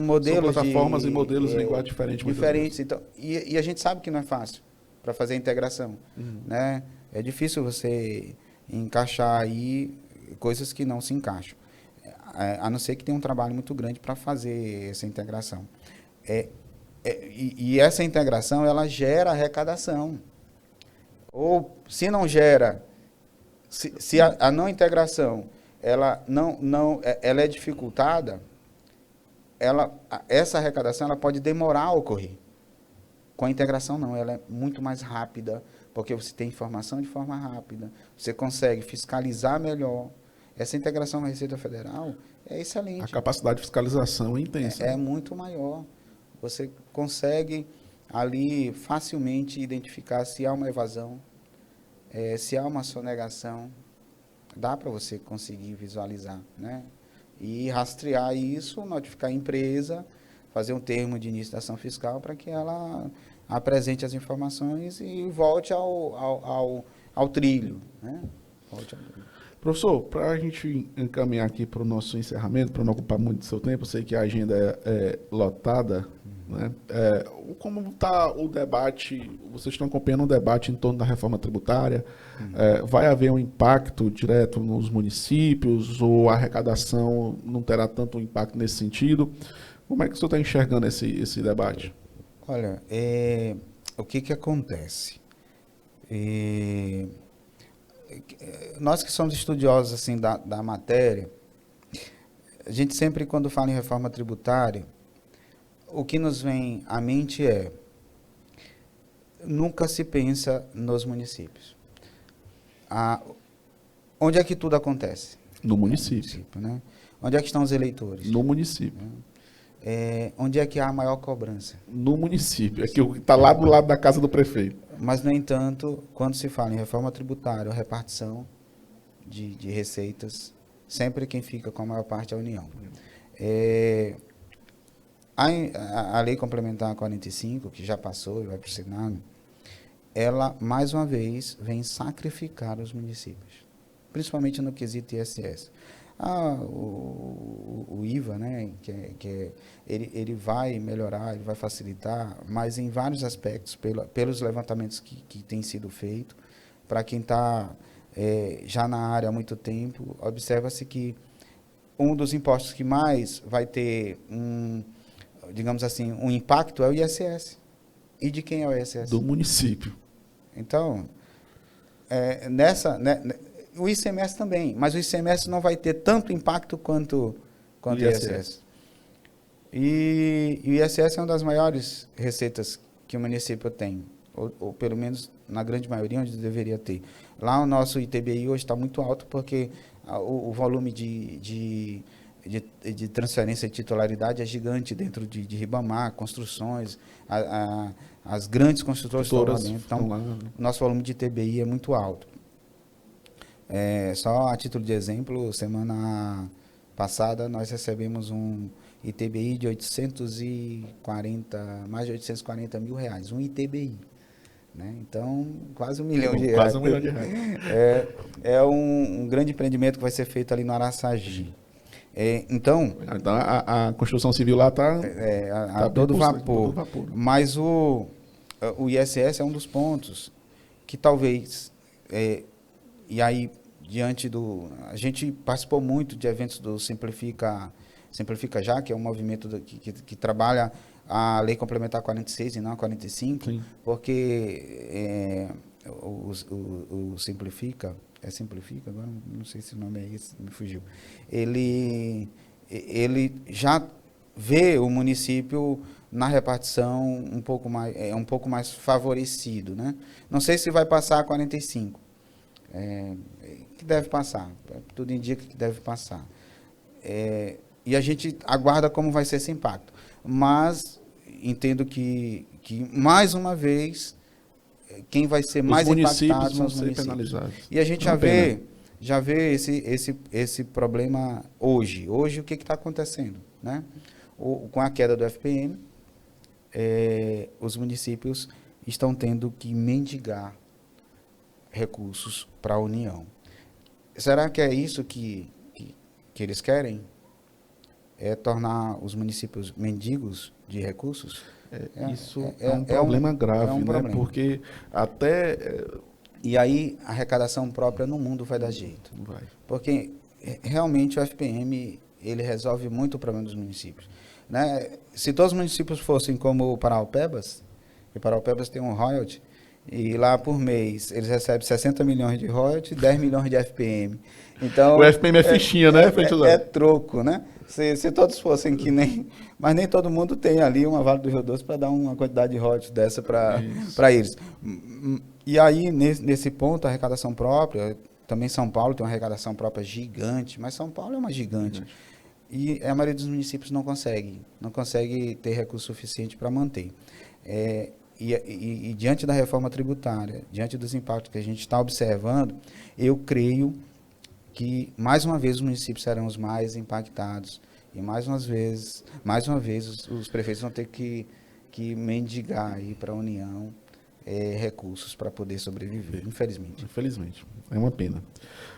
modelos são plataformas e modelos de linguagem diferentes. Então, e a gente sabe que não é fácil para fazer a integração. Uhum. Né? É difícil você encaixar aí coisas que não se encaixam. A não ser que tenha um trabalho muito grande para fazer essa integração. E essa integração, ela gera arrecadação. Ou, se não gera, se a não integração ela ela é dificultada, essa arrecadação ela pode demorar a ocorrer. Com a integração, não, ela é muito mais rápida, porque você tem informação de forma rápida, você consegue fiscalizar melhor. Essa integração com a Receita Federal é excelente. A capacidade de fiscalização é intensa. É muito maior. Você consegue ali facilmente identificar se há uma evasão, se há uma sonegação. Dá para você conseguir visualizar, né? E rastrear isso, notificar a empresa, fazer um termo de início da ação fiscal para que ela apresente as informações e volte ao trilho, né? Volte ao trilho. Professor, para a gente encaminhar aqui para o nosso encerramento, para não ocupar muito do seu tempo, eu sei que a agenda é lotada, né? Como está o debate? Vocês estão acompanhando o debate em torno da reforma tributária? Vai haver um impacto direto nos municípios ou a arrecadação não terá tanto impacto nesse sentido? Como é que o senhor está enxergando esse debate? Olha, o que acontece? Nós que somos estudiosos assim, da matéria, a gente sempre, quando fala em reforma tributária, o que nos vem à mente nunca se pensa nos municípios. Onde é que tudo acontece? No município. Né? Onde é que estão os eleitores? No município. Onde é que há a maior cobrança? No município. É que está lá do lado da casa do prefeito. Mas, no entanto, quando se fala em reforma tributária ou repartição de receitas, sempre quem fica com a maior parte é a União. A Lei Complementar 45, que já passou e vai para o Senado, ela, mais uma vez, vem sacrificar os municípios, principalmente no quesito ISS. O IVA, né, ele vai melhorar, ele vai facilitar, mas em vários aspectos, pelos levantamentos que têm sido feitos, para quem está já na área há muito tempo, observa-se que um dos impostos que mais vai ter digamos assim, um impacto é o ISS. E de quem é o ISS? Do município. Então, o ICMS também, mas o ICMS não vai ter tanto impacto quanto o ISS. E o ISS é uma das maiores receitas que o município tem, ou pelo menos na grande maioria onde deveria ter. Lá o nosso ITBI hoje está muito alto porque o volume de transferência de titularidade é gigante dentro de Ribamar, construções, as grandes construtoras estão lá dentro. Então, o nosso volume de ITBI é muito alto. Só a título de exemplo, semana passada nós recebemos um ITBI de mais de 840 mil reais, um ITBI. Né? Então, quase R$1 milhão. Quase R$1 milhão. É um grande empreendimento que vai ser feito ali no Araçagi. Então, a construção civil lá está a todo vapor. Mas o ISS é um dos pontos que talvez, e aí, diante a gente participou muito de eventos do Simplifica Já, que é um movimento que trabalha a Lei Complementar 46 e não a 45, sim, porque o Simplifica, Simplifica, agora não sei se o nome é esse, me fugiu. Ele já vê o município na repartição um pouco mais favorecido, né? Não sei se vai passar a 45, que deve passar, tudo indica que deve passar. E a gente aguarda como vai ser esse impacto. Mas entendo que mais uma vez, quem vai ser mais impactado são os municípios. Penalizados. E a gente já vê esse problema hoje. Hoje, o que está acontecendo? Né? Com a queda do FPM, os municípios estão tendo que mendigar recursos para a União. Será que é isso que eles querem? Tornar os municípios mendigos de recursos? Isso é um problema grave, né? Porque até... E aí a arrecadação própria no mundo vai dar jeito. Porque realmente o FPM, ele resolve muito o problema dos municípios. né? Se todos os municípios fossem como o Paraupebas, e Paraupebas tem um royalty, e lá por mês eles recebem 60 milhões de royalty e 10 milhões de FPM. Então, O FPM é fichinha, né? É troco, né? Se todos fossem que nem... Mas nem todo mundo tem ali uma Vale do Rio Doce para dar uma quantidade de royalties dessa para eles. E aí, nesse ponto, a arrecadação própria, também São Paulo tem uma arrecadação própria gigante, mas São Paulo é uma gigante. E a maioria dos municípios não consegue ter recurso suficiente para manter. E diante da reforma tributária, diante dos impactos que a gente está observando, eu creio que, mais uma vez, os municípios serão os mais impactados. E, mais uma vez, os prefeitos vão ter que mendigar para a União recursos para poder sobreviver, infelizmente. Infelizmente. É uma pena.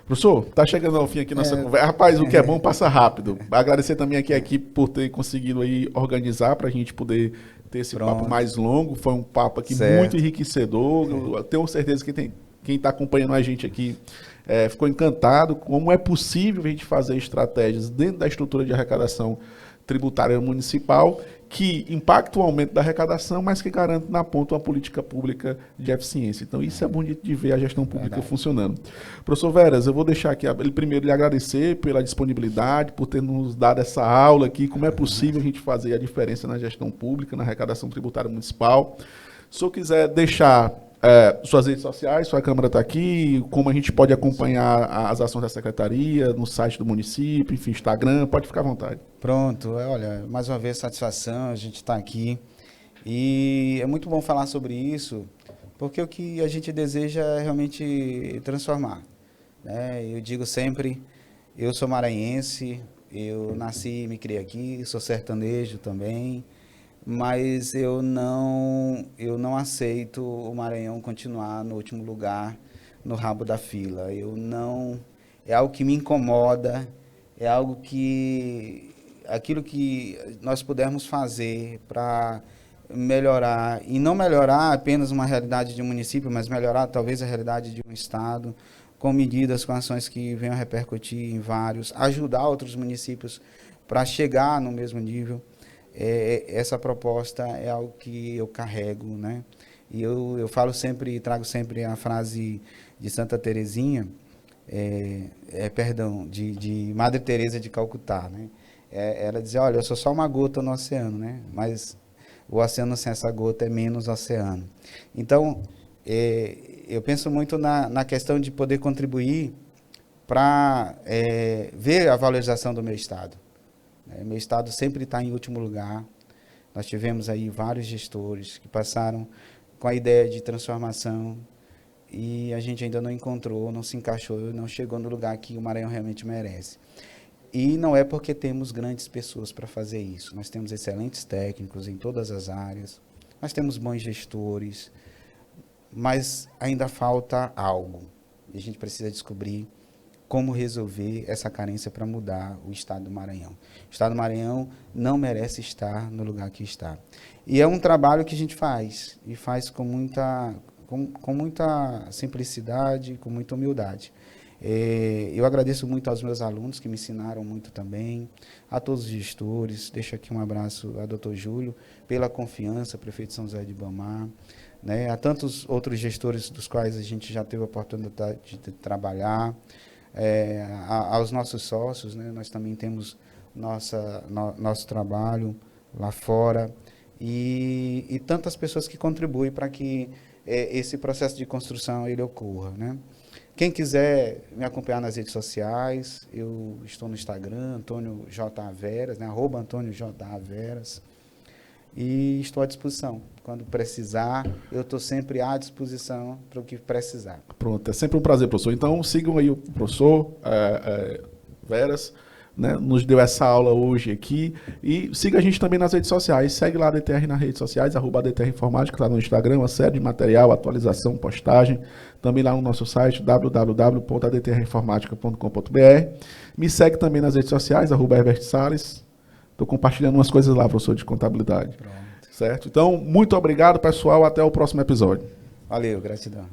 Professor, está chegando ao fim aqui nossa conversa. Rapaz, o que é bom passa rápido. Agradecer também aqui a equipe por ter conseguido aí organizar para a gente poder ter esse papo mais longo. Foi um papo aqui muito enriquecedor. Eu tenho certeza que quem está acompanhando a gente aqui ficou encantado. Como é possível a gente fazer estratégias dentro da estrutura de arrecadação tributária municipal que impactam o aumento da arrecadação, mas que garantem na ponta uma política pública de eficiência. Então, isso é bonito de ver a gestão pública funcionando. Professor Veras, eu vou deixar aqui, primeiro, lhe agradecer pela disponibilidade, por ter nos dado essa aula aqui, como é possível a gente fazer a diferença na gestão pública, na arrecadação tributária municipal. Se o senhor quiser deixar suas redes sociais, sua câmera está aqui, como a gente pode acompanhar as ações da Secretaria, no site do município, enfim, Instagram, pode ficar à vontade. Pronto, olha, mais uma vez satisfação, a gente está aqui e é muito bom falar sobre isso, porque o que a gente deseja é realmente transformar, né? Eu digo sempre, eu sou maranhense, eu nasci e me criei aqui, sou sertanejo também, mas eu não aceito o Maranhão continuar no último lugar, no rabo da fila. É algo que me incomoda, é algo aquilo que nós pudermos fazer para melhorar, e não melhorar apenas uma realidade de um município, mas melhorar talvez a realidade de um estado, com medidas, com ações que venham a repercutir em vários, ajudar outros municípios para chegar no mesmo nível. Essa proposta é algo que eu carrego, né? E eu falo sempre, trago sempre a frase de Santa Teresinha, de Madre Teresa de Calcutá, né? Ela dizia, olha, eu sou só uma gota no oceano, né? Mas o oceano sem essa gota é menos oceano. Então, eu penso muito na questão de poder contribuir para ver a valorização do meu estado. Meu estado sempre está em último lugar. Nós tivemos aí vários gestores que passaram com a ideia de transformação e a gente ainda não encontrou, não se encaixou, não chegou no lugar que o Maranhão realmente merece. E não é porque temos grandes pessoas para fazer isso. Nós temos excelentes técnicos em todas as áreas, nós temos bons gestores, mas ainda falta algo. E a gente precisa descobrir como resolver essa carência para mudar o estado do Maranhão. O estado do Maranhão não merece estar no lugar que está. E é um trabalho que a gente faz, e faz com muita simplicidade, com muita humildade. Eu agradeço muito aos meus alunos, que me ensinaram muito também, a todos os gestores, deixo aqui um abraço a Dr. Júlio, pela confiança, prefeito de São José de Ribamar, né, a tantos outros gestores dos quais a gente já teve a oportunidade de trabalhar, aos nossos sócios, né, nós também temos nosso trabalho lá fora, e tantas pessoas que contribuem para que esse processo de construção ele ocorra, né? Quem quiser me acompanhar nas redes sociais, eu estou no Instagram, Antônio J. Averas, né, @AntônioJAveras, e estou à disposição. Quando precisar, eu estou sempre à disposição para o que precisar. Pronto, é sempre um prazer, professor. Então, sigam aí o professor Veras, né, nos deu essa aula hoje aqui, e siga a gente também nas redes sociais, segue lá a DTR nas redes sociais, @DTR Informática, lá no Instagram, uma série de material, atualização, postagem, também lá no nosso site, www.adtrinformatica.com.br. Me segue também nas redes sociais, @Herbert Salles, estou compartilhando umas coisas lá, professor, de contabilidade. Pronto. Certo? Então, muito obrigado, pessoal, até o próximo episódio. Valeu, gratidão.